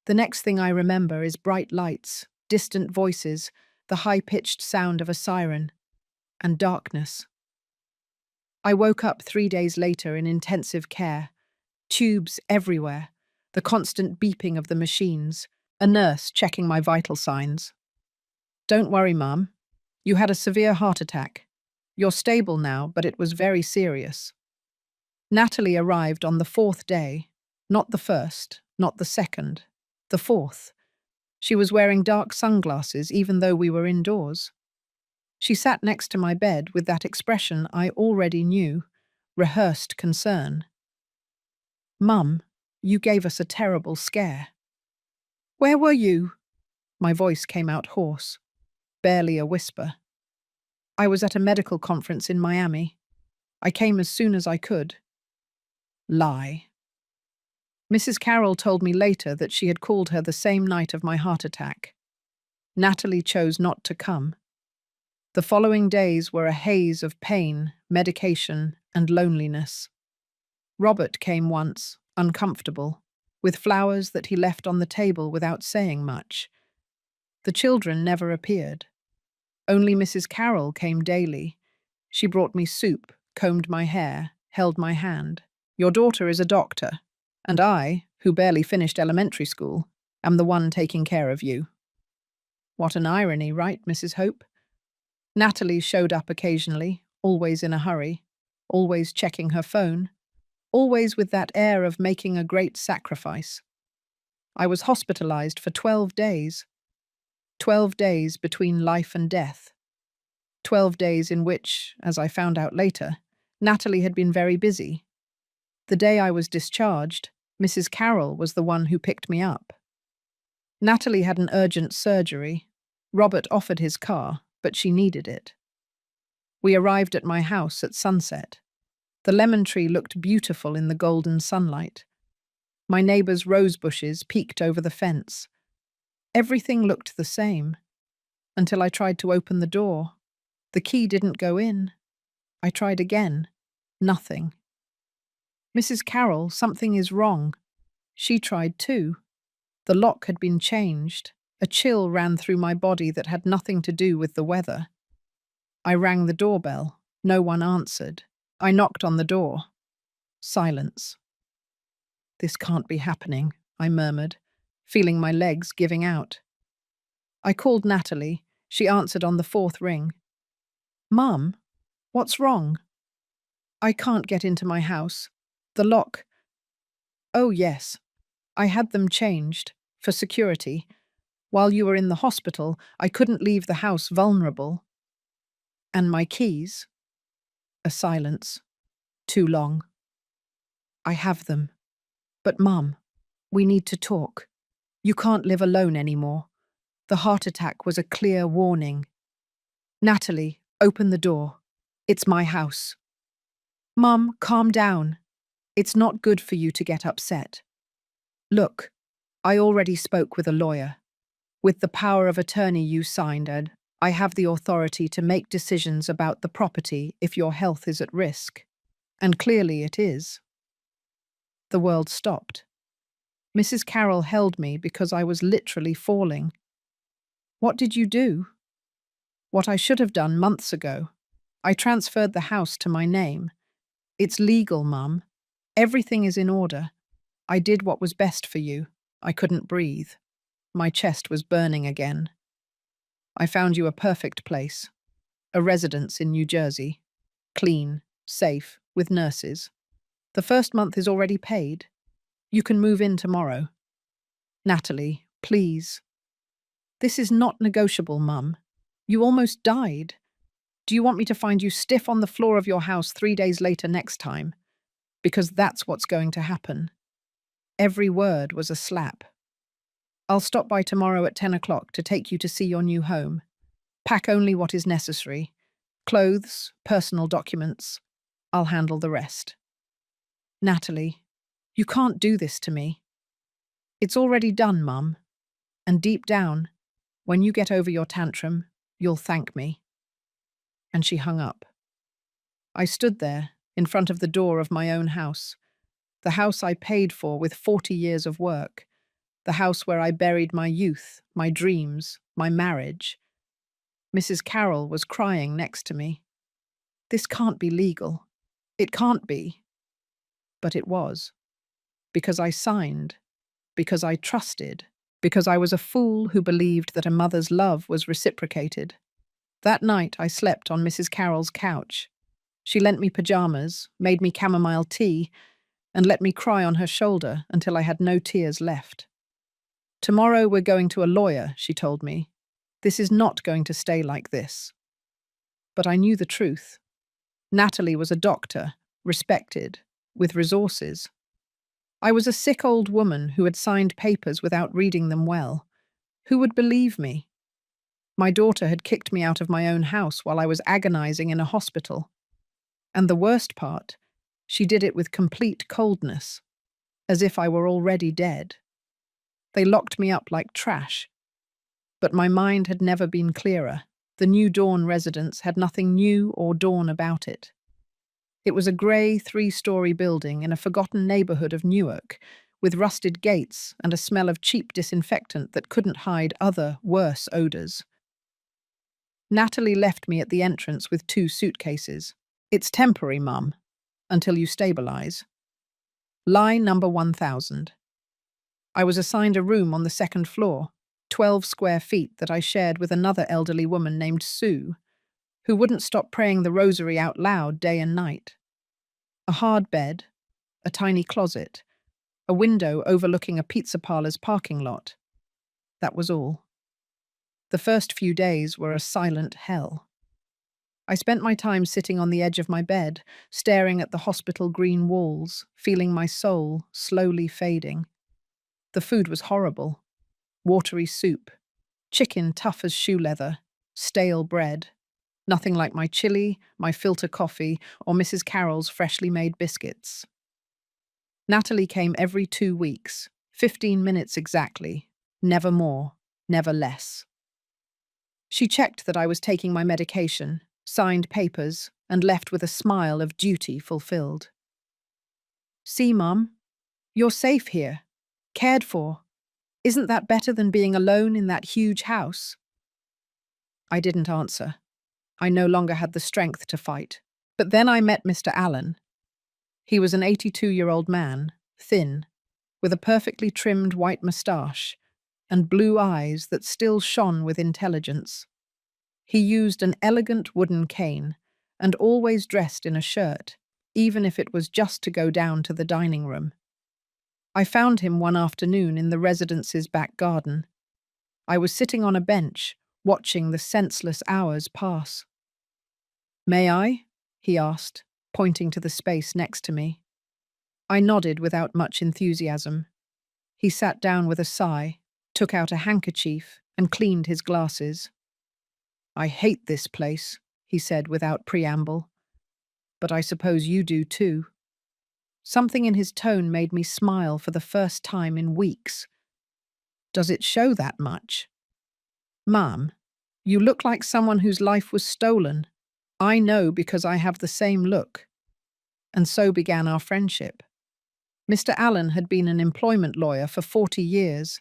The next thing I remember is bright lights, distant voices, the high-pitched sound of a siren, and darkness. I woke up 3 days later in intensive care, tubes everywhere, the constant beeping of the machines, a nurse checking my vital signs. "Don't worry, Mum. You had a severe heart attack. You're stable now, but it was very serious." Natalie arrived on the 4th day, not the 1st, not the 2nd, the 4th. She was wearing dark sunglasses even though we were indoors. She sat next to my bed with that expression I already knew, rehearsed concern. "Mum, you gave us a terrible scare." "Where were you?" My voice came out hoarse, barely a whisper. "I was at a medical conference in Miami. I came as soon as I could." Lie. Mrs. Carroll told me later that she had called her the same night of my heart attack. Natalie chose not to come. The following days were a haze of pain, medication, and loneliness. Robert came once, uncomfortable, with flowers that he left on the table without saying much. The children never appeared. Only Mrs. Carroll came daily. She brought me soup, combed my hair, held my hand. "Your daughter is a doctor, and I, who barely finished elementary school, am the one taking care of you." What an irony, right, Mrs. Hope? Natalie showed up occasionally, always in a hurry, always checking her phone, always with that air of making a great sacrifice. I was hospitalized for 12 days. 12 days between life and death. 12 days in which, as I found out later, Natalie had been very busy. The day I was discharged, Mrs. Carroll was the one who picked me up. Natalie had an urgent surgery. Robert offered his car, but she needed it. We arrived at my house at sunset. The lemon tree looked beautiful in the golden sunlight. My neighbour's rose bushes peeked over the fence. Everything looked the same, until I tried to open the door. The key didn't go in. I tried again. Nothing. Mrs. Carroll, something is wrong. She tried too. The lock had been changed. A chill ran through my body that had nothing to do with the weather. I rang the doorbell. No one answered. I knocked on the door. Silence. This can't be happening, I murmured, feeling my legs giving out. I called Natalie. She answered on the fourth ring. Mum, what's wrong? I can't get into my house. The lock. Oh, yes. I had them changed, for security. While you were in the hospital, I couldn't leave the house vulnerable. And my keys? A silence. Too long. I have them. But, Mum, we need to talk. You can't live alone anymore. The heart attack was a clear warning. Natalie, open the door. It's my house. Mum, calm down. It's not good for you to get upset. Look, I already spoke with a lawyer. With the power of attorney you signed, Ed, I have the authority to make decisions about the property if your health is at risk. And clearly it is. The world stopped. Mrs. Carroll held me because I was literally falling. What did you do? What I should have done months ago. I transferred the house to my name. It's legal, Mum. Everything is in order. I did what was best for you. I couldn't breathe. My chest was burning again. I found you a perfect place. A residence in New Jersey. Clean, safe, with nurses. The first month is already paid. You can move in tomorrow. Natalie, please. This is not negotiable, Mum. You almost died. Do you want me to find you stiff on the floor of your house 3 days later next time? Because that's what's going to happen. Every word was a slap. I'll stop by tomorrow at 10 o'clock to take you to see your new home. Pack only what is necessary. Clothes, personal documents. I'll handle the rest. Natalie, you can't do this to me. It's already done, Mum. And deep down, when you get over your tantrum, you'll thank me. And she hung up. I stood there, in front of the door of my own house. The house I paid for with 40 years of work. The house where I buried my youth, my dreams, my marriage. Mrs. Carroll was crying next to me. This can't be legal. It can't be. But it was. Because I signed. Because I trusted. Because I was a fool who believed that a mother's love was reciprocated. That night I slept on Mrs. Carroll's couch. She lent me pajamas, made me chamomile tea, and let me cry on her shoulder until I had no tears left. Tomorrow we're going to a lawyer, she told me. This is not going to stay like this. But I knew the truth. Natalie was a doctor, respected, with resources. I was a sick old woman who had signed papers without reading them well. Who would believe me? My daughter had kicked me out of my own house while I was agonizing in a hospital. And the worst part, she did it with complete coldness, as if I were already dead. They locked me up like trash. But my mind had never been clearer. The New Dawn residence had nothing new or dawn about it. It was a grey 3-story building in a forgotten neighbourhood of Newark, with rusted gates and a smell of cheap disinfectant that couldn't hide other, worse odours. Natalie left me at the entrance with 2 suitcases. It's temporary, Mum, until you stabilise. Lie number 1000. I was assigned a room on the 2nd floor, 12 square feet that I shared with another elderly woman named Sue, who wouldn't stop praying the rosary out loud day and night. A hard bed, a tiny closet, a window overlooking a pizza parlour's parking lot. That was all. The first few days were a silent hell. I spent my time sitting on the edge of my bed, staring at the hospital green walls, feeling my soul slowly fading. The food was horrible. Watery soup, chicken tough as shoe leather, stale bread. Nothing like my chili, my filter coffee, or Mrs. Carroll's freshly made biscuits. Natalie came every 2 weeks, 15 minutes exactly, never more, never less. She checked that I was taking my medication, signed papers, and left with a smile of duty fulfilled. See, Mum, you're safe here, cared for. Isn't that better than being alone in that huge house? I didn't answer. I no longer had the strength to fight. But then I met Mr. Allen. He was an 82-year-old man, thin, with a perfectly trimmed white moustache and blue eyes that still shone with intelligence. He used an elegant wooden cane and always dressed in a shirt, even if it was just to go down to the dining room. I found him one afternoon in the residence's back garden. I was sitting on a bench, watching the senseless hours pass. "May I?" he asked, pointing to the space next to me. I nodded without much enthusiasm. He sat down with a sigh, took out a handkerchief, and cleaned his glasses. "I hate this place," he said without preamble. "But I suppose you do too." Something in his tone made me smile for the first time in weeks. "Does it show that much?" "Ma'am, you look like someone whose life was stolen. I know because I have the same look." And so began our friendship. Mr. Allen had been an employment lawyer for 40 years.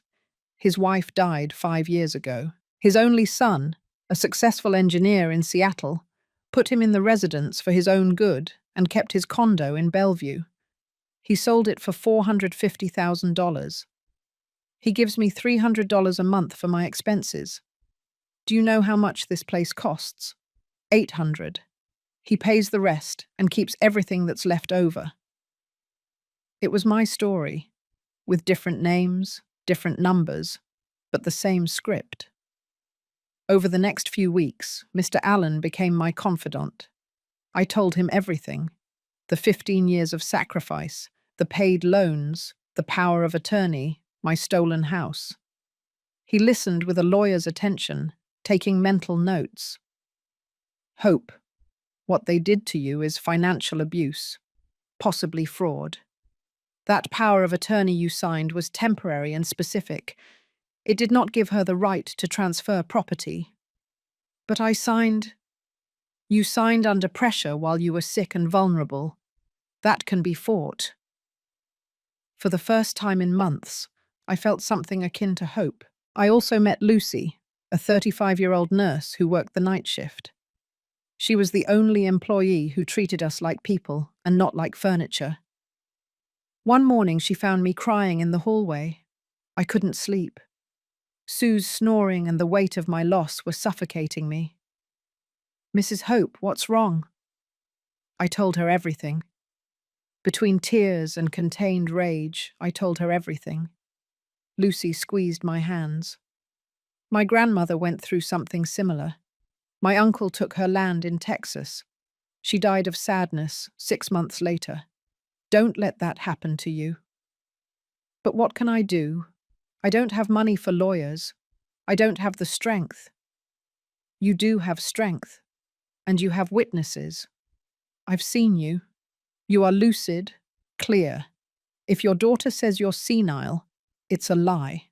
His wife died 5 years ago. His only son, a successful engineer in Seattle, put him in the residence for his own good and kept his condo in Bellevue. He sold it for $450,000. He gives me $300 a month for my expenses. Do you know how much this place costs? $800. He pays the rest and keeps everything that's left over. It was my story, with different names, different numbers, but the same script. Over the next few weeks, Mr. Allen became my confidant. I told him everything: the 15 years of sacrifice, the paid loans, the power of attorney, my stolen house. He listened with a lawyer's attention, taking mental notes. "Hope, what they did to you is financial abuse, possibly fraud. That power of attorney you signed was temporary and specific. It did not give her the right to transfer property. But you signed under pressure while you were sick and vulnerable. That can be fought." For the first time in months, I felt something akin to hope. I also met Lucy, a 35-year-old nurse who worked the night shift. She was the only employee who treated us like people and not like furniture. One morning she found me crying in the hallway. I couldn't sleep. Sue's snoring and the weight of my loss were suffocating me. "Mrs. Hope, what's wrong?" I told her everything. Between tears and contained rage, I told her everything. Lucy squeezed my hands. "My grandmother went through something similar. My uncle took her land in Texas. She died of sadness 6 months later. Don't let that happen to you." "But what can I do? I don't have money for lawyers. I don't have the strength." "You do have strength, and you have witnesses. I've seen you. You are lucid, clear. If your daughter says you're senile, it's a lie,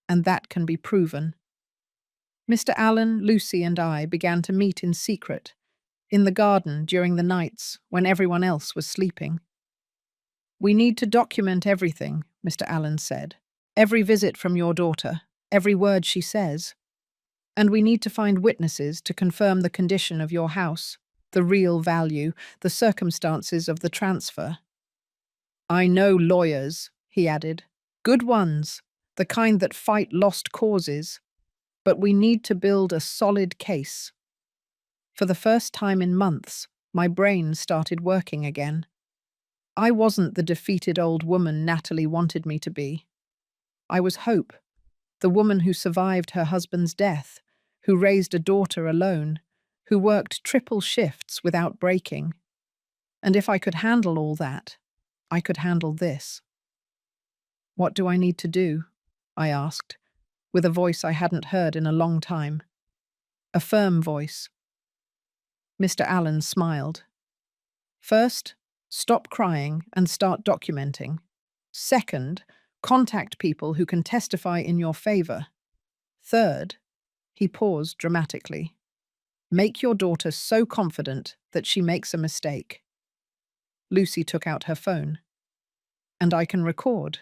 and that can be proven." Mr. Allen, Lucy, and I began to meet in secret, in the garden during the nights when everyone else was sleeping. "We need to document everything," Mr. Allen said. "Every visit from your daughter, every word she says. And we need to find witnesses to confirm the condition of your house, the real value, the circumstances of the transfer." "I know lawyers," he added. "Good ones, the kind that fight lost causes. But we need to build a solid case." For the first time in months, my brain started working again. I wasn't the defeated old woman Natalie wanted me to be. I was Hope, the woman who survived her husband's death, who raised a daughter alone, who worked triple shifts without breaking. And if I could handle all that, I could handle this. "What do I need to do?" I asked, with a voice I hadn't heard in a long time. A firm voice. Mr. Allen smiled. First, stop crying and start documenting. Second, contact people who can testify in your favor. Third, he paused dramatically. Make your daughter so confident that she makes a mistake. Lucy took out her phone. And I can record.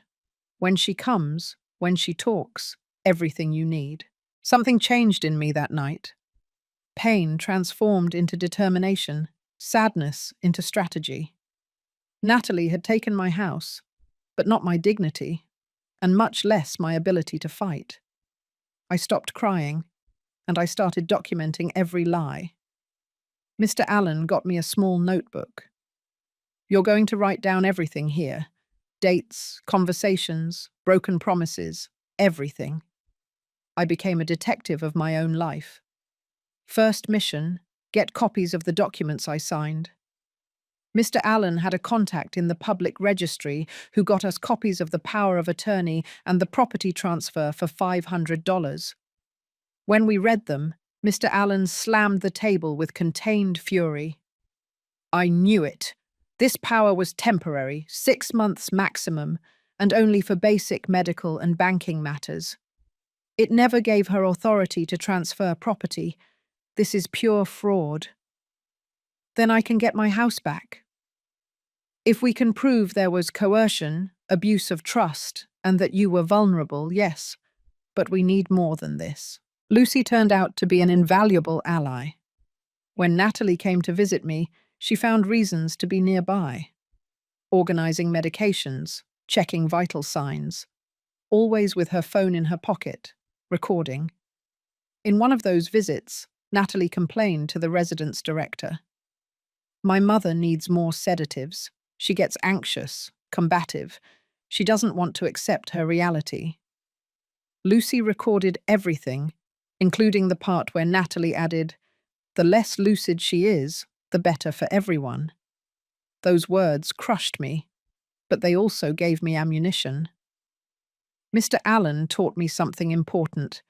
When she comes, when she talks, everything you need. Something changed in me that night. Pain transformed into determination, sadness into strategy. Natalie had taken my house, but not my dignity, and much less my ability to fight. I stopped crying, and I started documenting every lie. Mr. Allen got me a small notebook. You're going to write down everything here. Dates, conversations, broken promises, everything. I became a detective of my own life. First mission, get copies of the documents I signed. Mr. Allen had a contact in the public registry who got us copies of the power of attorney and the property transfer for $500. When we read them, Mr. Allen slammed the table with contained fury. I knew it. This power was temporary, 6 months maximum, and only for basic medical and banking matters. It never gave her authority to transfer property. This is pure fraud. Then I can get my house back. If we can prove there was coercion, abuse of trust, and that you were vulnerable, yes, but we need more than this. Lucy turned out to be an invaluable ally. When Natalie came to visit me, she found reasons to be nearby. Organizing medications, checking vital signs, always with her phone in her pocket, recording. In one of those visits, Natalie complained to the residence director. My mother needs more sedatives. She gets anxious, combative. She doesn't want to accept her reality. Lucy recorded everything, including the part where Natalie added, "The less lucid she is, the better for everyone." Those words crushed me, but they also gave me ammunition. Mr. Allen taught me something important.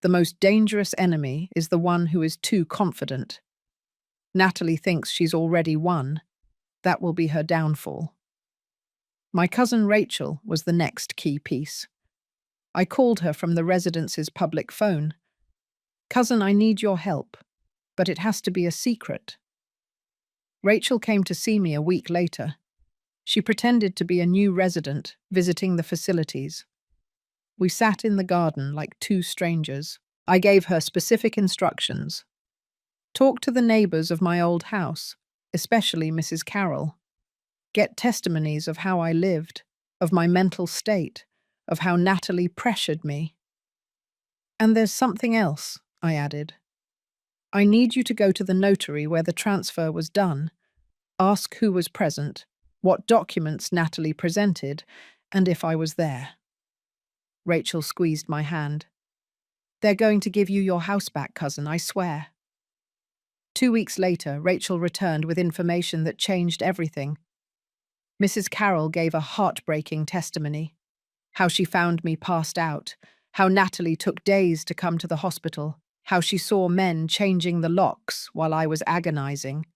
The most dangerous enemy is the one who is too confident. Natalie thinks she's already won. That will be her downfall. My cousin Rachel was the next key piece. I called her from the residence's public phone. "Cousin, I need your help, but it has to be a secret." Rachel came to see me a week later. She pretended to be a new resident visiting the facilities. We sat in the garden like two strangers. I gave her specific instructions. Talk to the neighbors of my old house, especially Mrs. Carroll. Get testimonies of how I lived, of my mental state, of how Natalie pressured me. "And there's something else," I added. "I need you to go to the notary where the transfer was done. Ask who was present, what documents Natalie presented, and if I was there." Rachel squeezed my hand. "They're going to give you your house back, cousin, I swear." 2 weeks later, Rachel returned with information that changed everything. Mrs. Carroll gave a heartbreaking testimony. How she found me passed out, how Natalie took days to come to the hospital, how she saw men changing the locks while I was agonizing.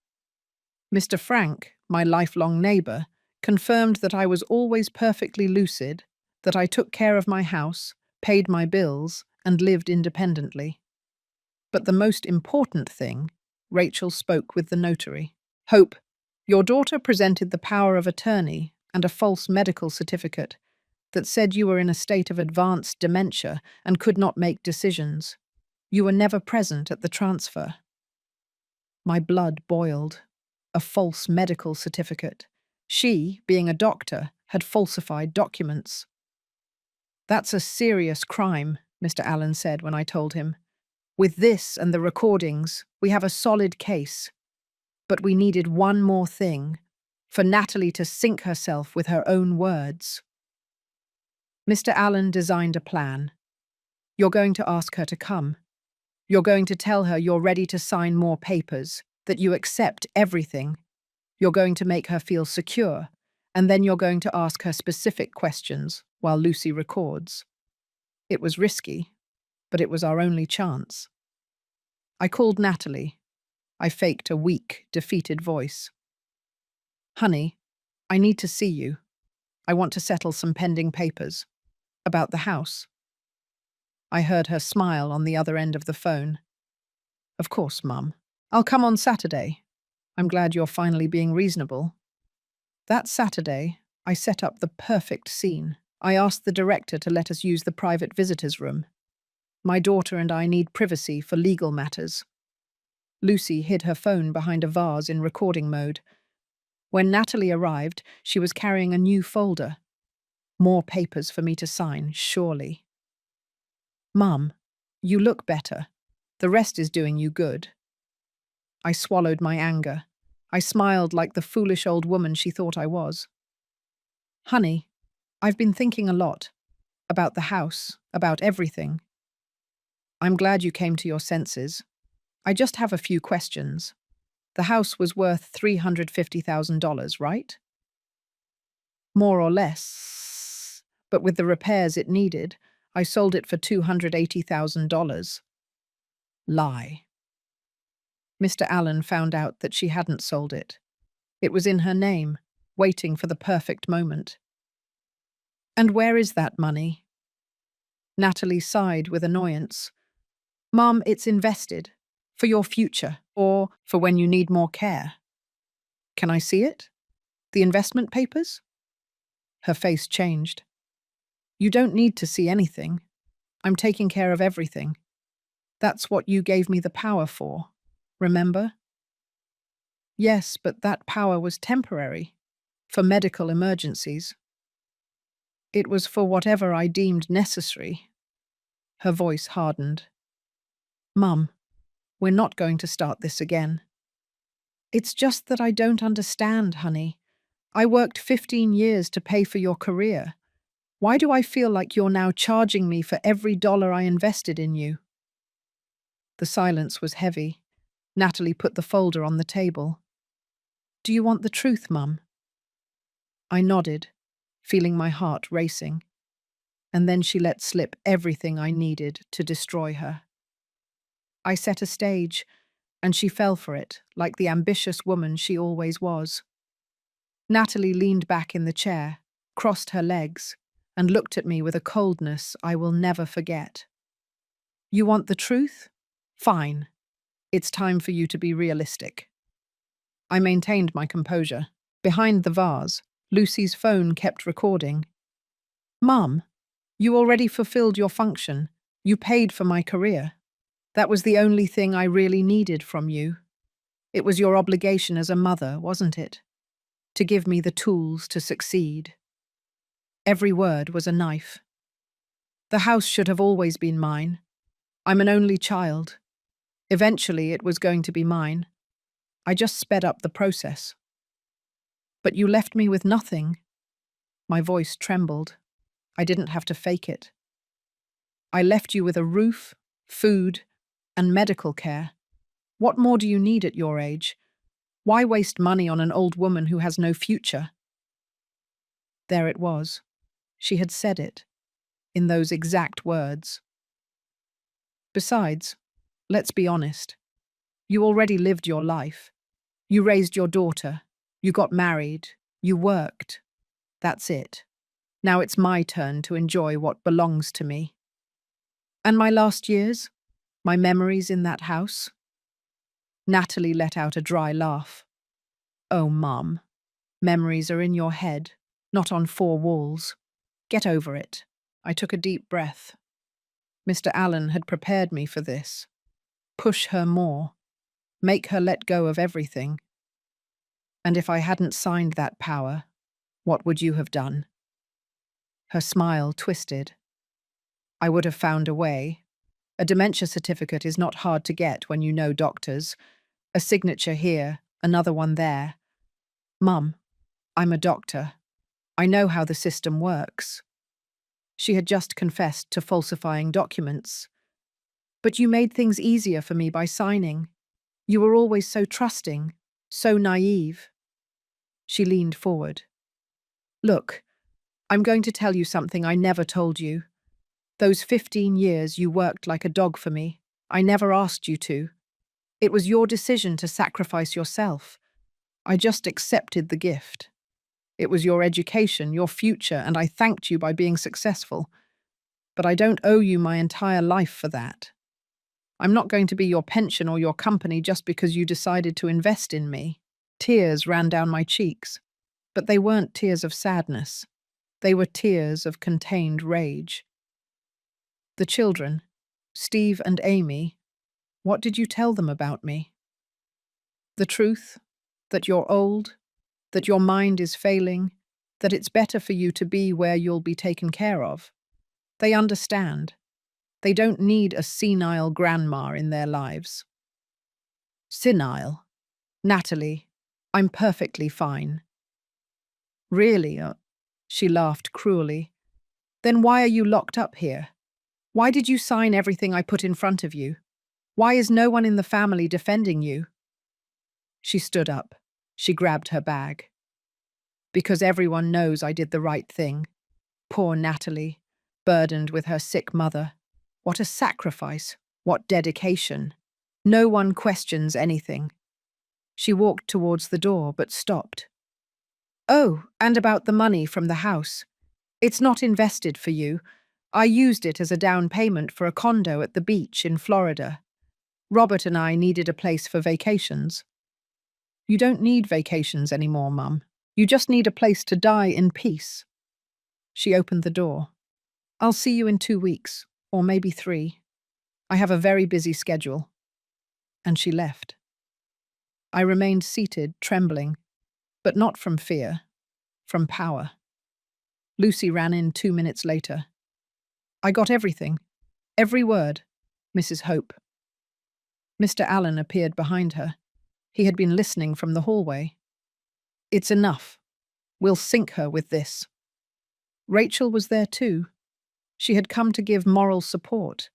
Mr. Frank, my lifelong neighbor, confirmed that I was always perfectly lucid, that I took care of my house, paid my bills, and lived independently. But the most important thing, Rachel spoke with the notary. "Hope, your daughter presented the power of attorney and a false medical certificate that said you were in a state of advanced dementia and could not make decisions. You were never present at the transfer." My blood boiled. A false medical certificate. She, being a doctor, had falsified documents. "That's a serious crime," Mr. Allen said when I told him. "With this and the recordings, we have a solid case. But we needed one more thing, for Natalie to sink herself with her own words." Mr. Allen designed a plan. "You're going to ask her to come. You're going to tell her you're ready to sign more papers, that you accept everything. You're going to make her feel secure, and then you're going to ask her specific questions while Lucy records." It was risky, but it was our only chance. I called Natalie. I faked a weak, defeated voice. Honey, I need to see you. I want to settle some pending papers. About the house. I heard her smile on the other end of the phone. Of course, Mum. I'll come on Saturday. I'm glad you're finally being reasonable. That Saturday, I set up the perfect scene. I asked the director to let us use the private visitors' room. My daughter and I need privacy for legal matters. Lucy hid her phone behind a vase in recording mode. When Natalie arrived, she was carrying a new folder. More papers for me to sign, surely. Mum, you look better. The rest is doing you good. I swallowed my anger. I smiled like the foolish old woman she thought I was. Honey, I've been thinking a lot. About the house, about everything. I'm glad you came to your senses. I just have a few questions. The house was worth $350,000, right? More or less. But with the repairs it needed, I sold it for $280,000. Lie. Mr. Allen found out that she hadn't sold it. It was in her name, waiting for the perfect moment. And where is that money? Natalie sighed with annoyance. Mum, it's invested. For your future, or for when you need more care. Can I see it? The investment papers? Her face changed. You don't need to see anything. I'm taking care of everything. That's what you gave me the power for. Remember? Yes, but that power was temporary. For medical emergencies. It was for whatever I deemed necessary. Her voice hardened. Mum, we're not going to start this again. It's just that I don't understand, honey. I worked 15 years to pay for your career. Why do I feel like you're now charging me for every dollar I invested in you? The silence was heavy. Natalie put the folder on the table. Do you want the truth, Mum? I nodded, feeling my heart racing. And then she let slip everything I needed to destroy her. I set a stage, and she fell for it, like the ambitious woman she always was. Natalie leaned back in the chair, crossed her legs, and looked at me with a coldness I will never forget. You want the truth? Fine. It's time for you to be realistic. I maintained my composure. Behind the vase, Lucy's phone kept recording. Mum, you already fulfilled your function. You paid for my career. That was the only thing I really needed from you. It was your obligation as a mother, wasn't it? To give me the tools to succeed. Every word was a knife. The house should have always been mine. I'm an only child. Eventually it was going to be mine. I just sped up the process. But you left me with nothing. My voice trembled. I didn't have to fake it. I left you with a roof, food, and medical care. What more do you need at your age? Why waste money on an old woman who has no future? There it was. She had said it, in those exact words. Besides, let's be honest. You already lived your life. You raised your daughter. You got married. You worked. That's it. Now it's my turn to enjoy what belongs to me. And my last years? My memories in that house? Natalie let out a dry laugh. Oh, Mum. Memories are in your head, not on four walls. Get over it. I took a deep breath. Mr. Allen had prepared me for this. Push her more. Make her let go of everything. And if I hadn't signed that power, what would you have done? Her smile twisted. I would have found a way. A dementia certificate is not hard to get when you know doctors. A signature here, another one there. Mum, I'm a doctor. I know how the system works. She had just confessed to falsifying documents. But you made things easier for me by signing. You were always so trusting, so naive. She leaned forward. Look, I'm going to tell you something I never told you. Those 15 years you worked like a dog for me. I never asked you to. It was your decision to sacrifice yourself. I just accepted the gift. It was your education, your future, and I thanked you by being successful. But I don't owe you my entire life for that. I'm not going to be your pension or your company just because you decided to invest in me. Tears ran down my cheeks, but they weren't tears of sadness. They were tears of contained rage. The children, Steve and Amy, what did you tell them about me? The truth, that you're old, that your mind is failing, that it's better for you to be where you'll be taken care of. They understand. They don't need a senile grandma in their lives. Senile? Natalie, I'm perfectly fine. Really? She laughed cruelly. Then why are you locked up here? Why did you sign everything I put in front of you? Why is no one in the family defending you? She stood up. She grabbed her bag. Because everyone knows I did the right thing. Poor Natalie, burdened with her sick mother. What a sacrifice. What dedication. No one questions anything. She walked towards the door, but stopped. Oh, and about the money from the house. It's not invested for you. I used it as a down payment for a condo at the beach in Florida. Robert and I needed a place for vacations. You don't need vacations anymore, Mum. You just need a place to die in peace. She opened the door. I'll see you in 2 weeks, or maybe 3. I have a very busy schedule. And she left. I remained seated, trembling, but not from fear, from power. Lucy ran in 2 minutes later. I got everything, every word, Mrs. Hope. Mr. Allen appeared behind her. He had been listening from the hallway. It's enough. We'll sink her with this. Rachel was there too. She had come to give moral support.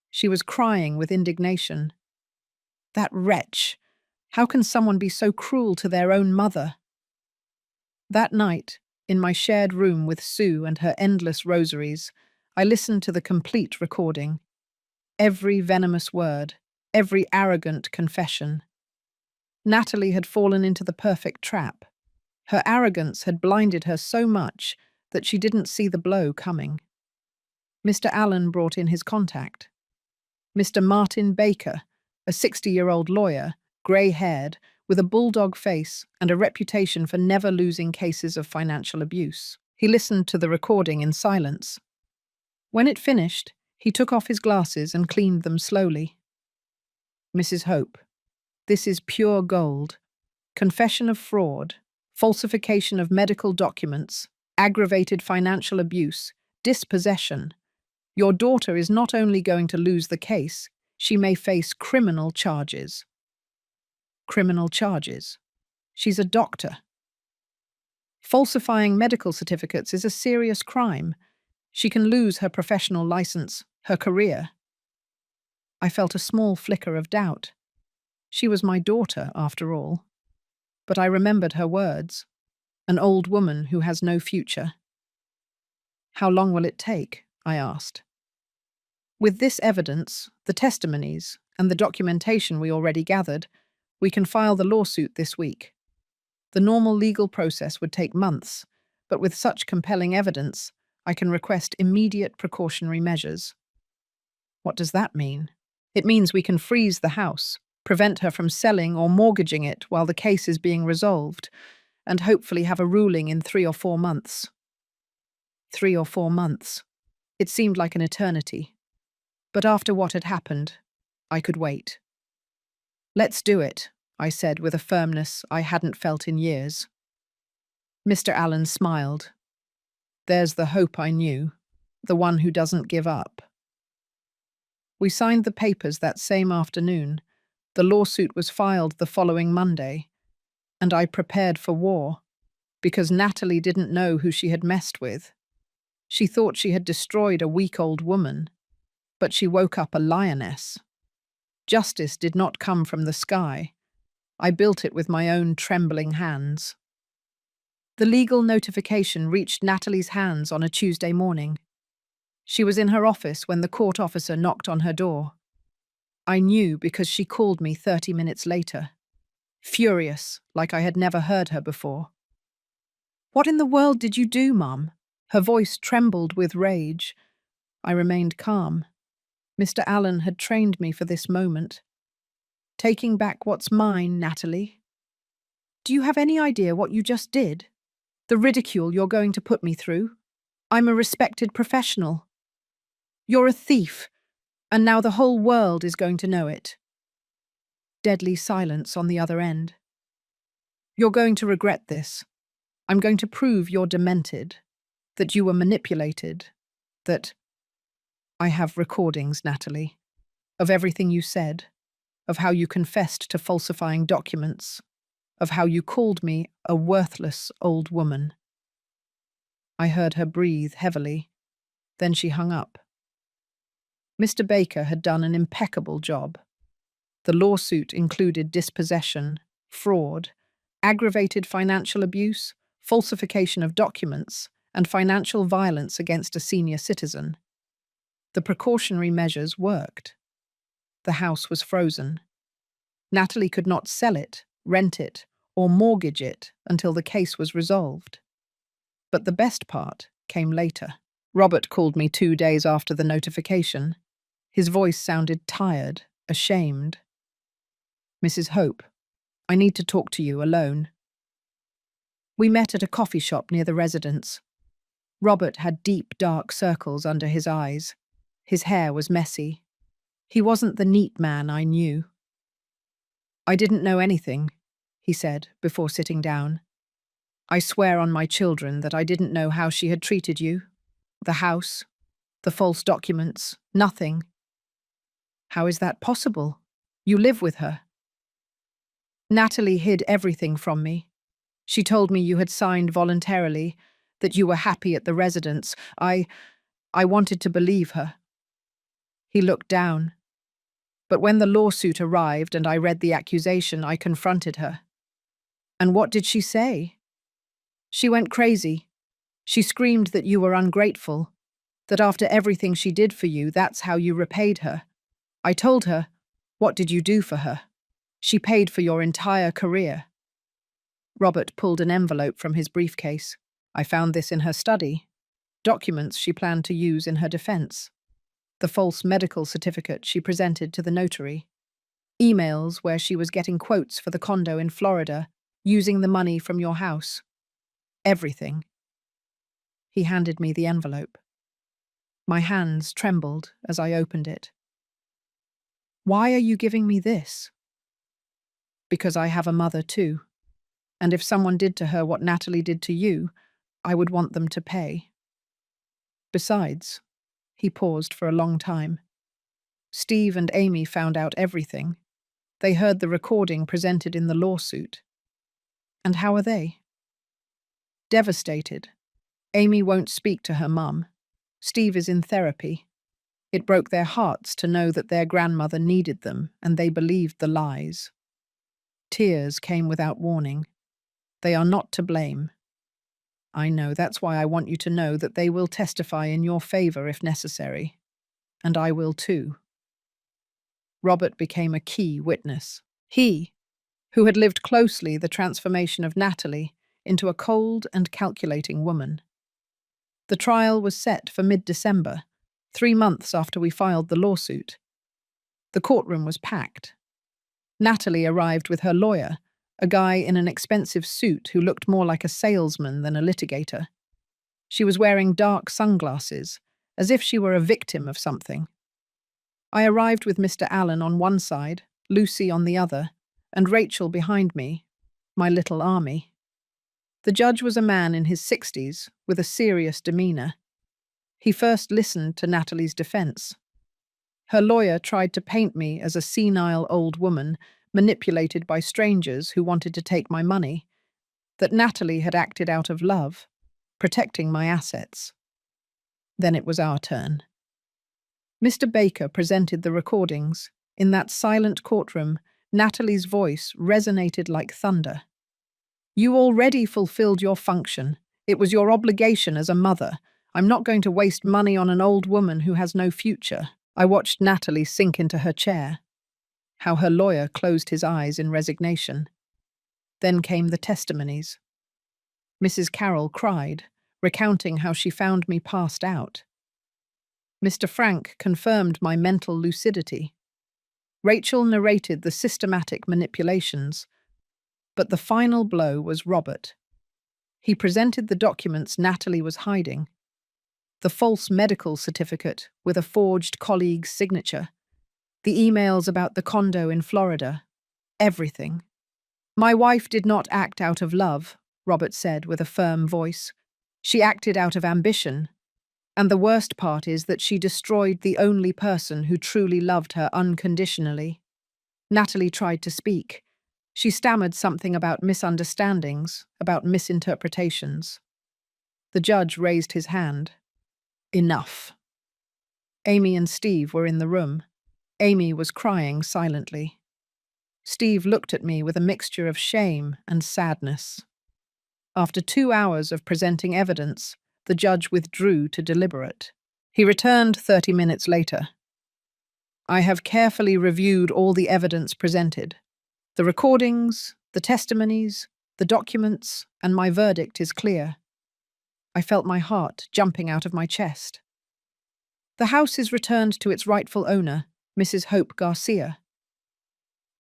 She was crying with indignation. That wretch! How can someone be so cruel to their own mother? That night, in my shared room with Sue and her endless rosaries, I listened to the complete recording. Every venomous word, every arrogant confession. Natalie had fallen into the perfect trap. Her arrogance had blinded her so much that she didn't see the blow coming. Mr. Allen brought in his contact. Mr. Martin Baker, a 60-year-old lawyer, grey-haired, with a bulldog face and a reputation for never losing cases of financial abuse. He listened to the recording in silence. When it finished, he took off his glasses and cleaned them slowly. Mrs. Hope, this is pure gold. Confession of fraud, falsification of medical documents, aggravated financial abuse, dispossession. Your daughter is not only going to lose the case, she may face criminal charges. Criminal charges. She's a doctor. Falsifying medical certificates is a serious crime. She can lose her professional license, her career. I felt a small flicker of doubt. She was my daughter, after all. But I remembered her words. An old woman who has no future. How long will it take? I asked. With this evidence, the testimonies, and the documentation we already gathered, we can file the lawsuit this week. The normal legal process would take months, but with such compelling evidence, I can request immediate precautionary measures. What does that mean? It means we can freeze the house, prevent her from selling or mortgaging it while the case is being resolved, and hopefully have a ruling in 3 or 4 months. 3 or 4 months. It seemed like an eternity. But after what had happened, I could wait. Let's do it, I said with a firmness I hadn't felt in years. Mr. Allen smiled. There's the hope I knew, the one who doesn't give up. We signed the papers that same afternoon. The lawsuit was filed the following Monday, and I prepared for war, because Natalie didn't know who she had messed with. She thought she had destroyed a weak-old woman, but she woke up a lioness. Justice did not come from the sky. I built it with my own trembling hands. The legal notification reached Natalie's hands on a Tuesday morning. She was in her office when the court officer knocked on her door. I knew because she called me 30 minutes later, furious, like I had never heard her before. "What in the world did you do, Mum?" Her voice trembled with rage. I remained calm. Mr. Allen had trained me for this moment. "Taking back what's mine, Natalie. Do you have any idea what you just did? The ridicule you're going to put me through? I'm a respected professional. You're a thief, and now the whole world is going to know it." Deadly silence on the other end. "You're going to regret this. I'm going to prove you're demented, that you were manipulated, that—" "I have recordings, Natalie, of everything you said, of how you confessed to falsifying documents, of how you called me a worthless old woman." I heard her breathe heavily. Then she hung up. Mr. Baker had done an impeccable job. The lawsuit included dispossession, fraud, aggravated financial abuse, falsification of documents, and financial violence against a senior citizen. The precautionary measures worked. The house was frozen. Natalie could not sell it, rent it, or mortgage it until the case was resolved. But the best part came later. Robert called me 2 days after the notification. His voice sounded tired, ashamed. "Mrs. Hope, I need to talk to you alone." We met at a coffee shop near the residence. Robert had deep, dark circles under his eyes. His hair was messy. He wasn't the neat man I knew. "I didn't know anything," he said before sitting down. "I swear on my children that I didn't know how she had treated you. The house, the false documents, nothing." "How is that possible? You live with her." "Natalie hid everything from me. She told me you had signed voluntarily, that you were happy at the residence. I wanted to believe her." He looked down. "But when the lawsuit arrived and I read the accusation, I confronted her." "And what did she say?" "She went crazy. She screamed that you were ungrateful, that after everything she did for you, that's how you repaid her. I told her, what did you do for her? She paid for your entire career." Robert pulled an envelope from his briefcase. "I found this in her study. Documents she planned to use in her defense. The false medical certificate she presented to the notary. Emails where she was getting quotes for the condo in Florida, using the money from your house. Everything." He handed me the envelope. My hands trembled as I opened it. "Why are you giving me this?" "Because I have a mother too. And if someone did to her what Natalie did to you, I would want them to pay. Besides," he paused for a long time, "Steve and Amy found out everything. They heard the recording presented in the lawsuit." "And how are they?" "Devastated. Amy won't speak to her mum. Steve is in therapy. It broke their hearts to know that their grandmother needed them, and they believed the lies. Tears came without warning. They are not to blame. I know, that's why I want you to know that they will testify in your favor if necessary. And I will too." Robert became a key witness. He, who had lived closely the transformation of Natalie into a cold and calculating woman. The trial was set for mid-December, 3 months after we filed the lawsuit. The courtroom was packed. Natalie arrived with her lawyer, a guy in an expensive suit who looked more like a salesman than a litigator. She was wearing dark sunglasses, as if she were a victim of something. I arrived with Mr. Allen on one side, Lucy on the other, and Rachel behind me, my little army. The judge was a man in his 60s, with a serious demeanor. He first listened to Natalie's defense. Her lawyer tried to paint me as a senile old woman manipulated by strangers who wanted to take my money, that Natalie had acted out of love, protecting my assets. Then it was our turn. Mr. Baker presented the recordings. In that silent courtroom, Natalie's voice resonated like thunder. "You already fulfilled your function. It was your obligation as a mother. I'm not going to waste money on an old woman who has no future." I watched Natalie sink into her chair. how her lawyer closed his eyes in resignation. Then came the testimonies. Mrs. Carroll cried, recounting how she found me passed out. Mr. Frank confirmed my mental lucidity. Rachel narrated the systematic manipulations, but the final blow was Robert. He presented the documents Natalie was hiding, the false medical certificate with a forged colleague's signature, the emails about the condo in Florida, everything. My wife did not act out of love, Robert said with a firm voice. She acted out of ambition. And the worst part is that she destroyed the only person who truly loved her unconditionally. Natalie tried to speak. She stammered something about misunderstandings, about misinterpretations. The judge raised his hand. Enough. Amy and Steve were in the room. Amy was crying silently. Steve looked at me with a mixture of shame and sadness. After 2 hours of presenting evidence, the judge withdrew to deliberate. He returned 30 minutes later. I have carefully reviewed all the evidence presented. The recordings, the testimonies, the documents, and my verdict is clear. I felt my heart jumping out of my chest. The house is returned to its rightful owner, Mrs. Hope Garcia.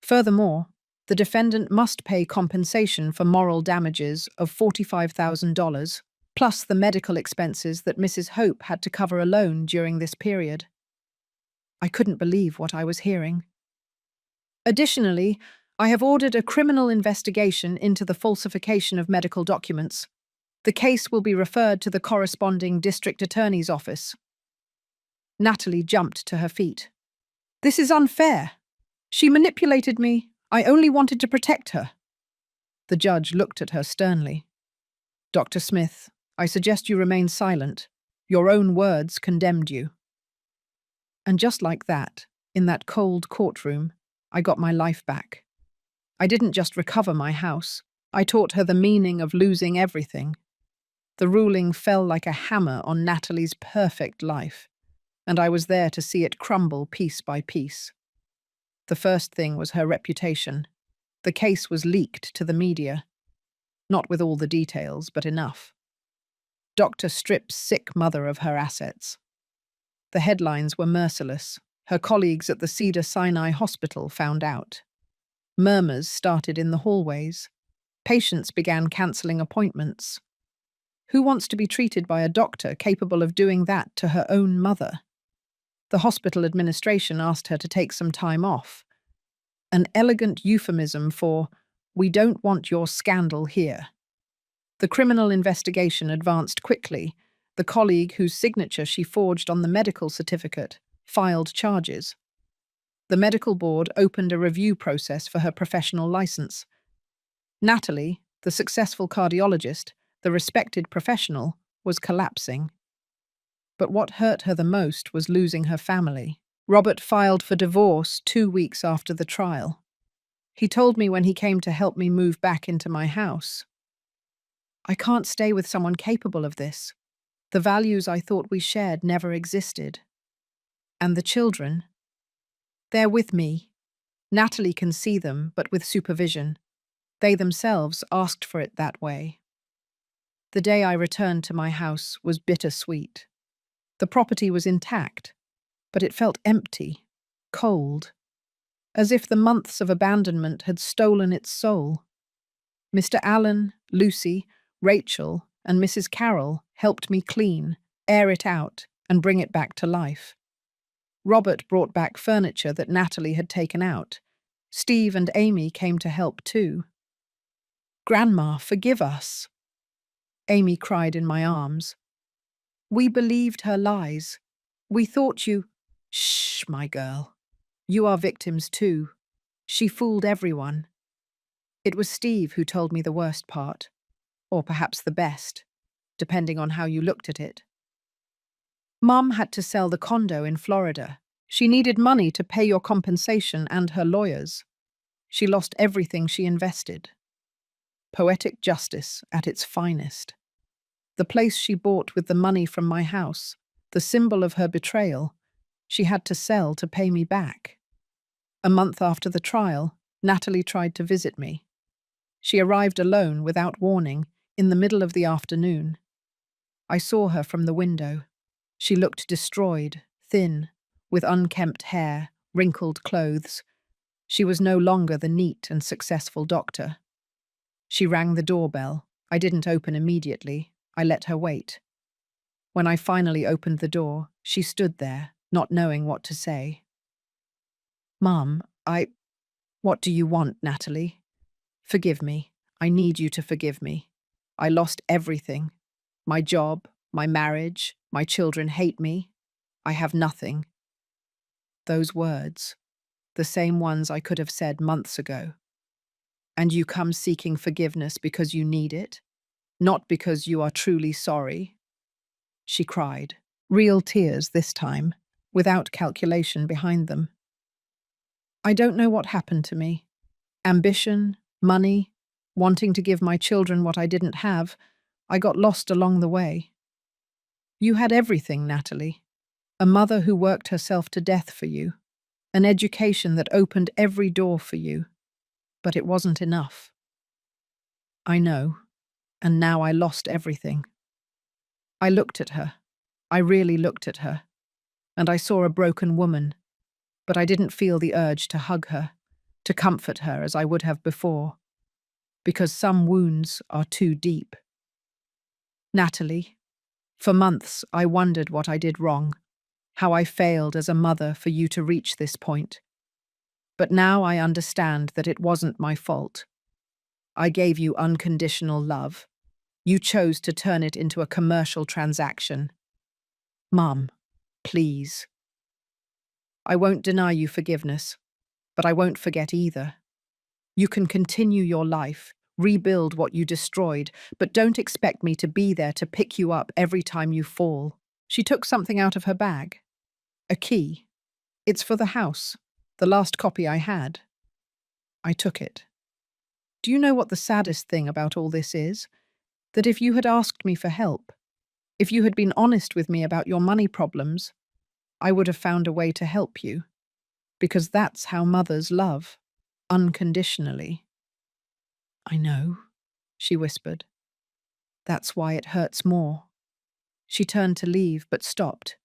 Furthermore, the defendant must pay compensation for moral damages of $45,000, plus the medical expenses that Mrs. Hope had to cover alone during this period. I couldn't believe what I was hearing. Additionally, I have ordered a criminal investigation into the falsification of medical documents. The case will be referred to the corresponding district attorney's office. Natalie jumped to her feet. This is unfair. She manipulated me. I only wanted to protect her. The judge looked at her sternly. Dr. Smith, I suggest you remain silent. Your own words condemned you. And just like that, in that cold courtroom, I got my life back. I didn't just recover my house. I taught her the meaning of losing everything. The ruling fell like a hammer on Natalie's perfect life, and I was there to see it crumble piece by piece. The first thing was her reputation. The case was leaked to the media. Not with all the details, but enough. Doctor strips sick mother of her assets. The headlines were merciless. Her colleagues at the Cedar-Sinai Hospital found out. Murmurs started in the hallways. Patients began cancelling appointments. Who wants to be treated by a doctor capable of doing that to her own mother? The hospital administration asked her to take some time off. An elegant euphemism for, "We don't want your scandal here." The criminal investigation advanced quickly. The colleague whose signature she forged on the medical certificate filed charges. The medical board opened a review process for her professional license. Natalie, the successful cardiologist, the respected professional, was collapsing. But what hurt her the most was losing her family. Robert filed for divorce 2 weeks after the trial. He told me when he came to help me move back into my house, I can't stay with someone capable of this. The values I thought we shared never existed. And the children? They're with me. Natalie can see them, but with supervision. They themselves asked for it that way. The day I returned to my house was bittersweet. The property was intact, but it felt empty, cold, as if the months of abandonment had stolen its soul. Mr. Allen, Lucy, Rachel, and Mrs. Carroll helped me clean, air it out, and bring it back to life. Robert brought back furniture that Natalie had taken out. Steve and Amy came to help too. "Grandma, forgive us." Amy cried in my arms. "We believed her lies. We thought you—" "Shh, my girl. You are victims too. She fooled everyone." It was Steve who told me the worst part, or perhaps the best, depending on how you looked at it. Mum had to sell the condo in Florida. She needed money to pay your compensation and her lawyers. She lost everything she invested. Poetic justice at its finest. The place she bought with the money from my house, the symbol of her betrayal, she had to sell to pay me back. A month after the trial, Natalie tried to visit me. She arrived alone without warning in the middle of the afternoon. I saw her from the window. She looked destroyed, thin, with unkempt hair, wrinkled clothes. She was no longer the neat and successful doctor. She rang the doorbell. I didn't open immediately. I let her wait. When I finally opened the door, she stood there, not knowing what to say. "Mum, What do you want, Natalie? Forgive me. I need you to forgive me. I lost everything. My job, my marriage, my children hate me. I have nothing." Those words, the same ones I could have said months ago. "And you come seeking forgiveness because you need it, not because you are truly sorry?" She cried, real tears this time, without calculation behind them. I don't know what happened to me. Ambition, money, wanting to give my children what I didn't have, I got lost along the way. You had everything, Natalie. A mother who worked herself to death for you, an education that opened every door for you. But it wasn't enough. I know, and now I lost everything. I looked at her. I really looked at her. And I saw a broken woman, but I didn't feel the urge to hug her, to comfort her as I would have before, because some wounds are too deep. Natalie, for months I wondered what I did wrong, how I failed as a mother for you to reach this point. But now I understand that it wasn't my fault. I gave you unconditional love. You chose to turn it into a commercial transaction. Mum, please. I won't deny you forgiveness, but I won't forget either. You can continue your life, rebuild what you destroyed, but don't expect me to be there to pick you up every time you fall. She took something out of her bag. A key. It's for the house, the last copy I had. I took it. Do you know what the saddest thing about all this is? That if you had asked me for help, if you had been honest with me about your money problems, I would have found a way to help you. Because that's how mothers love, unconditionally. I know, she whispered. That's why it hurts more. She turned to leave, but stopped.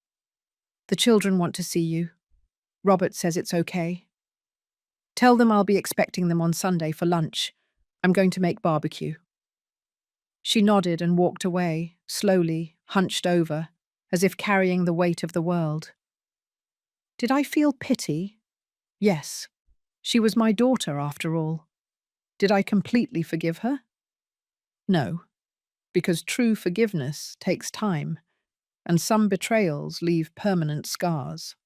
The children want to see you. Robert says it's okay. Tell them I'll be expecting them on Sunday for lunch. I'm going to make barbecue. She nodded and walked away, slowly, hunched over, as if carrying the weight of the world. Did I feel pity? Yes. She was my daughter, after all. Did I completely forgive her? No, because true forgiveness takes time, and some betrayals leave permanent scars.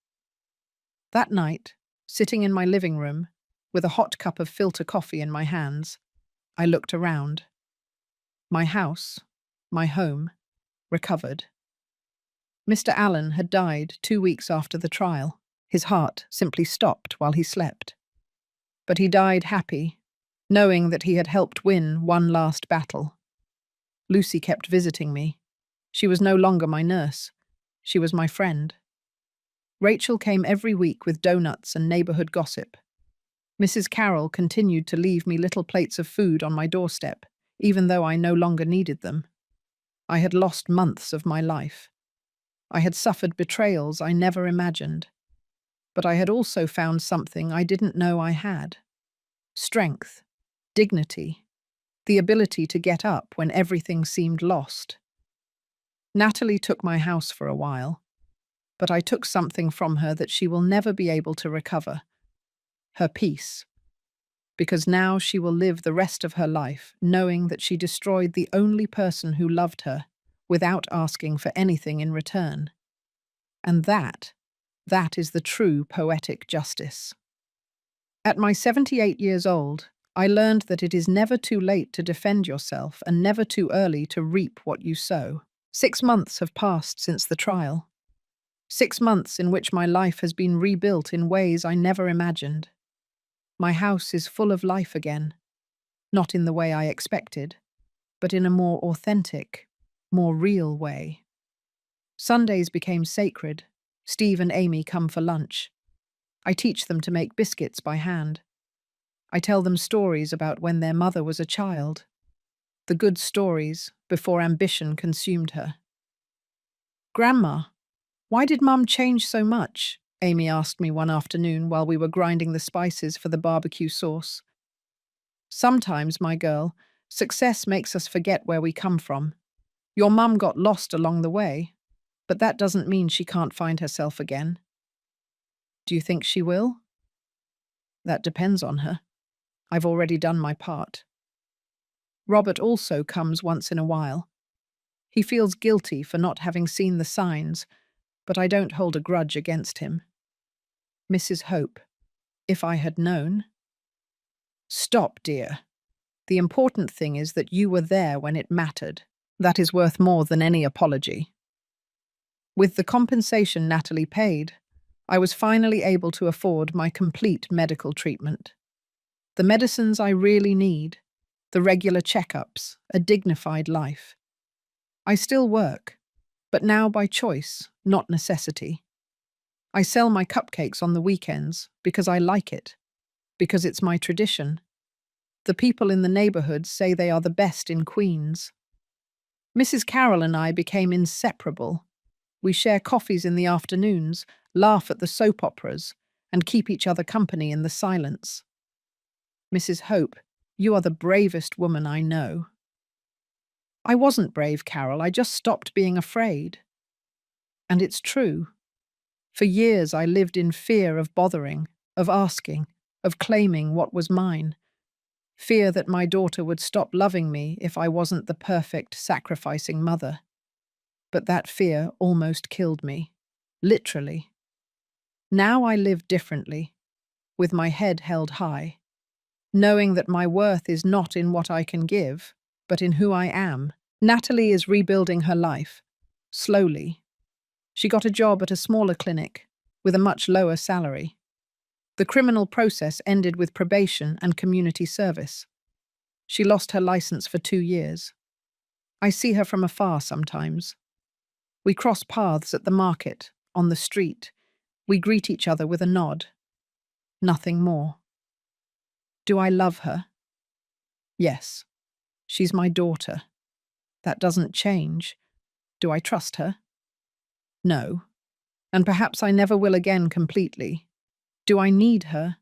That night, sitting in my living room, with a hot cup of filter coffee in my hands, I looked around. My house, my home, recovered. Mr. Allen had died 2 weeks after the trial. His heart simply stopped while he slept. But he died happy, knowing that he had helped win one last battle. Lucy kept visiting me. She was no longer my nurse. She was my friend. Rachel came every week with donuts and neighborhood gossip. Mrs. Carroll continued to leave me little plates of food on my doorstep, even though I no longer needed them. I had lost months of my life. I had suffered betrayals I never imagined. But I had also found something I didn't know I had. Strength, dignity, the ability to get up when everything seemed lost. Natalie took my house for a while, but I took something from her that she will never be able to recover. Her peace. Because now she will live the rest of her life knowing that she destroyed the only person who loved her without asking for anything in return. And that is the true poetic justice. At my 78 years old, I learned that it is never too late to defend yourself and never too early to reap what you sow. 6 months have passed since the trial. 6 months in which my life has been rebuilt in ways I never imagined. My house is full of life again, not in the way I expected, but in a more authentic, more real way. Sundays became sacred. Steve and Amy come for lunch. I teach them to make biscuits by hand. I tell them stories about when their mother was a child, the good stories before ambition consumed her. "Grandma, why did Mum change so much?" Amy asked me one afternoon while we were grinding the spices for the barbecue sauce. "Sometimes, my girl, success makes us forget where we come from. Your mum got lost along the way, but that doesn't mean she can't find herself again." "Do you think she will?" "That depends on her. I've already done my part." Robert also comes once in a while. He feels guilty for not having seen the signs, but I don't hold a grudge against him. "Mrs. Hope, if I had known—" "Stop, dear. The important thing is that you were there when it mattered. That is worth more than any apology." With the compensation Natalie paid, I was finally able to afford my complete medical treatment. The medicines I really need, the regular checkups, a dignified life. I still work, but now by choice, not necessity. I sell my cupcakes on the weekends because I like it, because it's my tradition. The people in the neighborhood say they are the best in Queens. Mrs. Carroll and I became inseparable. We share coffees in the afternoons, laugh at the soap operas, and keep each other company in the silence. "Mrs. Hope, you are the bravest woman I know." "I wasn't brave, Carol. I just stopped being afraid." And it's true. For years I lived in fear of bothering, of asking, of claiming what was mine. Fear that my daughter would stop loving me if I wasn't the perfect, sacrificing mother. But that fear almost killed me. Literally. Now I live differently, with my head held high, knowing that my worth is not in what I can give, but in who I am. Natalie is rebuilding her life, slowly. She got a job at a smaller clinic, with a much lower salary. The criminal process ended with probation and community service. She lost her license for 2 years. I see her from afar sometimes. We cross paths at the market, on the street. We greet each other with a nod. Nothing more. Do I love her? Yes. She's my daughter. That doesn't change. Do I trust her? No. And perhaps I never will again completely. Do I need her?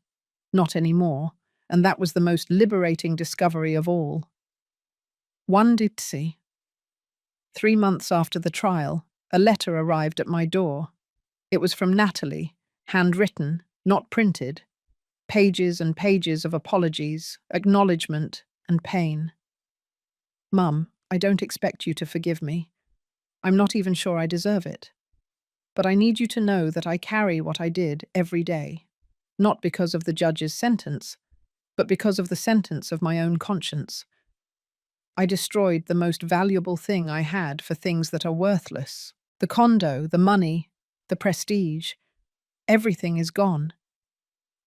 Not anymore. And that was the most liberating discovery of all. One ditsi. 3 months after the trial, a letter arrived at my door. It was from Natalie, handwritten, not printed. Pages and pages of apologies, acknowledgement, and pain. "Mum, I don't expect you to forgive me. I'm not even sure I deserve it. But I need you to know that I carry what I did every day, not because of the judge's sentence, but because of the sentence of my own conscience. I destroyed the most valuable thing I had for things that are worthless. The condo, the money, the prestige. Everything is gone.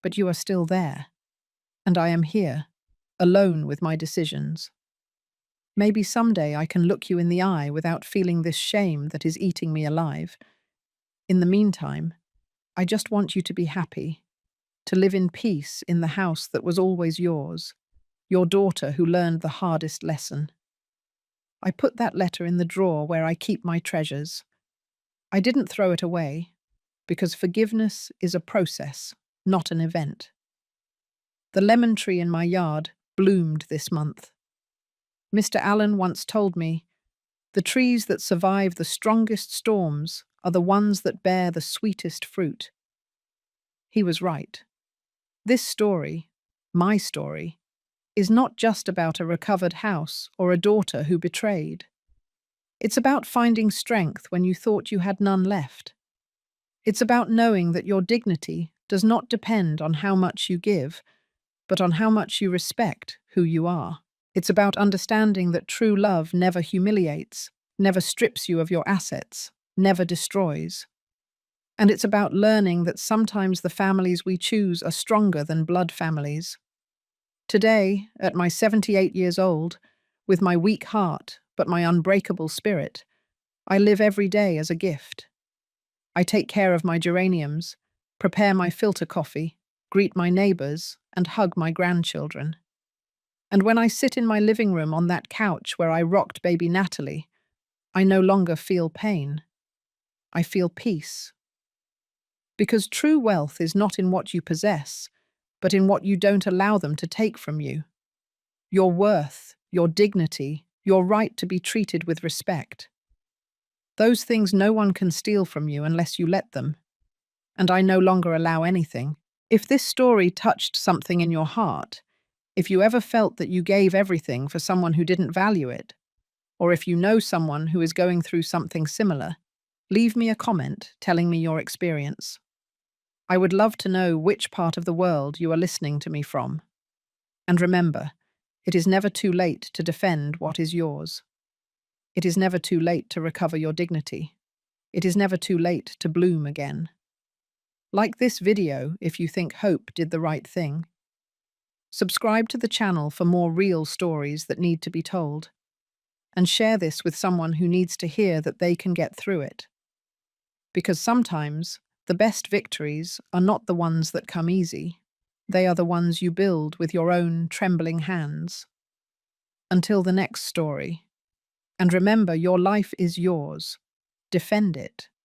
But you are still there. And I am here, alone with my decisions. Maybe someday I can look you in the eye without feeling this shame that is eating me alive. In the meantime, I just want you to be happy, to live in peace in the house that was always yours, your daughter who learned the hardest lesson." I put that letter in the drawer where I keep my treasures. I didn't throw it away, because forgiveness is a process, not an event. The lemon tree in my yard bloomed this month. Mr. Allen once told me, "The trees that survive the strongest storms are the ones that bear the sweetest fruit." He was right. This story, my story, is not just about a recovered house or a daughter who betrayed. It's about finding strength when you thought you had none left. It's about knowing that your dignity does not depend on how much you give, but on how much you respect who you are. It's about understanding that true love never humiliates, never strips you of your assets, never destroys. And it's about learning that sometimes the families we choose are stronger than blood families. Today, at my 78 years old, with my weak heart but my unbreakable spirit, I live every day as a gift. I take care of my geraniums, prepare my filter coffee, greet my neighbors, and hug my grandchildren. And when I sit in my living room on that couch where I rocked baby Natalie, I no longer feel pain. I feel peace. Because true wealth is not in what you possess, but in what you don't allow them to take from you. Your worth, your dignity, your right to be treated with respect. Those things no one can steal from you unless you let them. And I no longer allow anything. If this story touched something in your heart, if you ever felt that you gave everything for someone who didn't value it, or if you know someone who is going through something similar, leave me a comment telling me your experience. I would love to know which part of the world you are listening to me from. And remember, it is never too late to defend what is yours. It is never too late to recover your dignity. It is never too late to bloom again. Like this video if you think hope did the right thing. Subscribe to the channel for more real stories that need to be told. And share this with someone who needs to hear that they can get through it. Because sometimes, the best victories are not the ones that come easy. They are the ones you build with your own trembling hands. Until the next story. And remember, your life is yours. Defend it.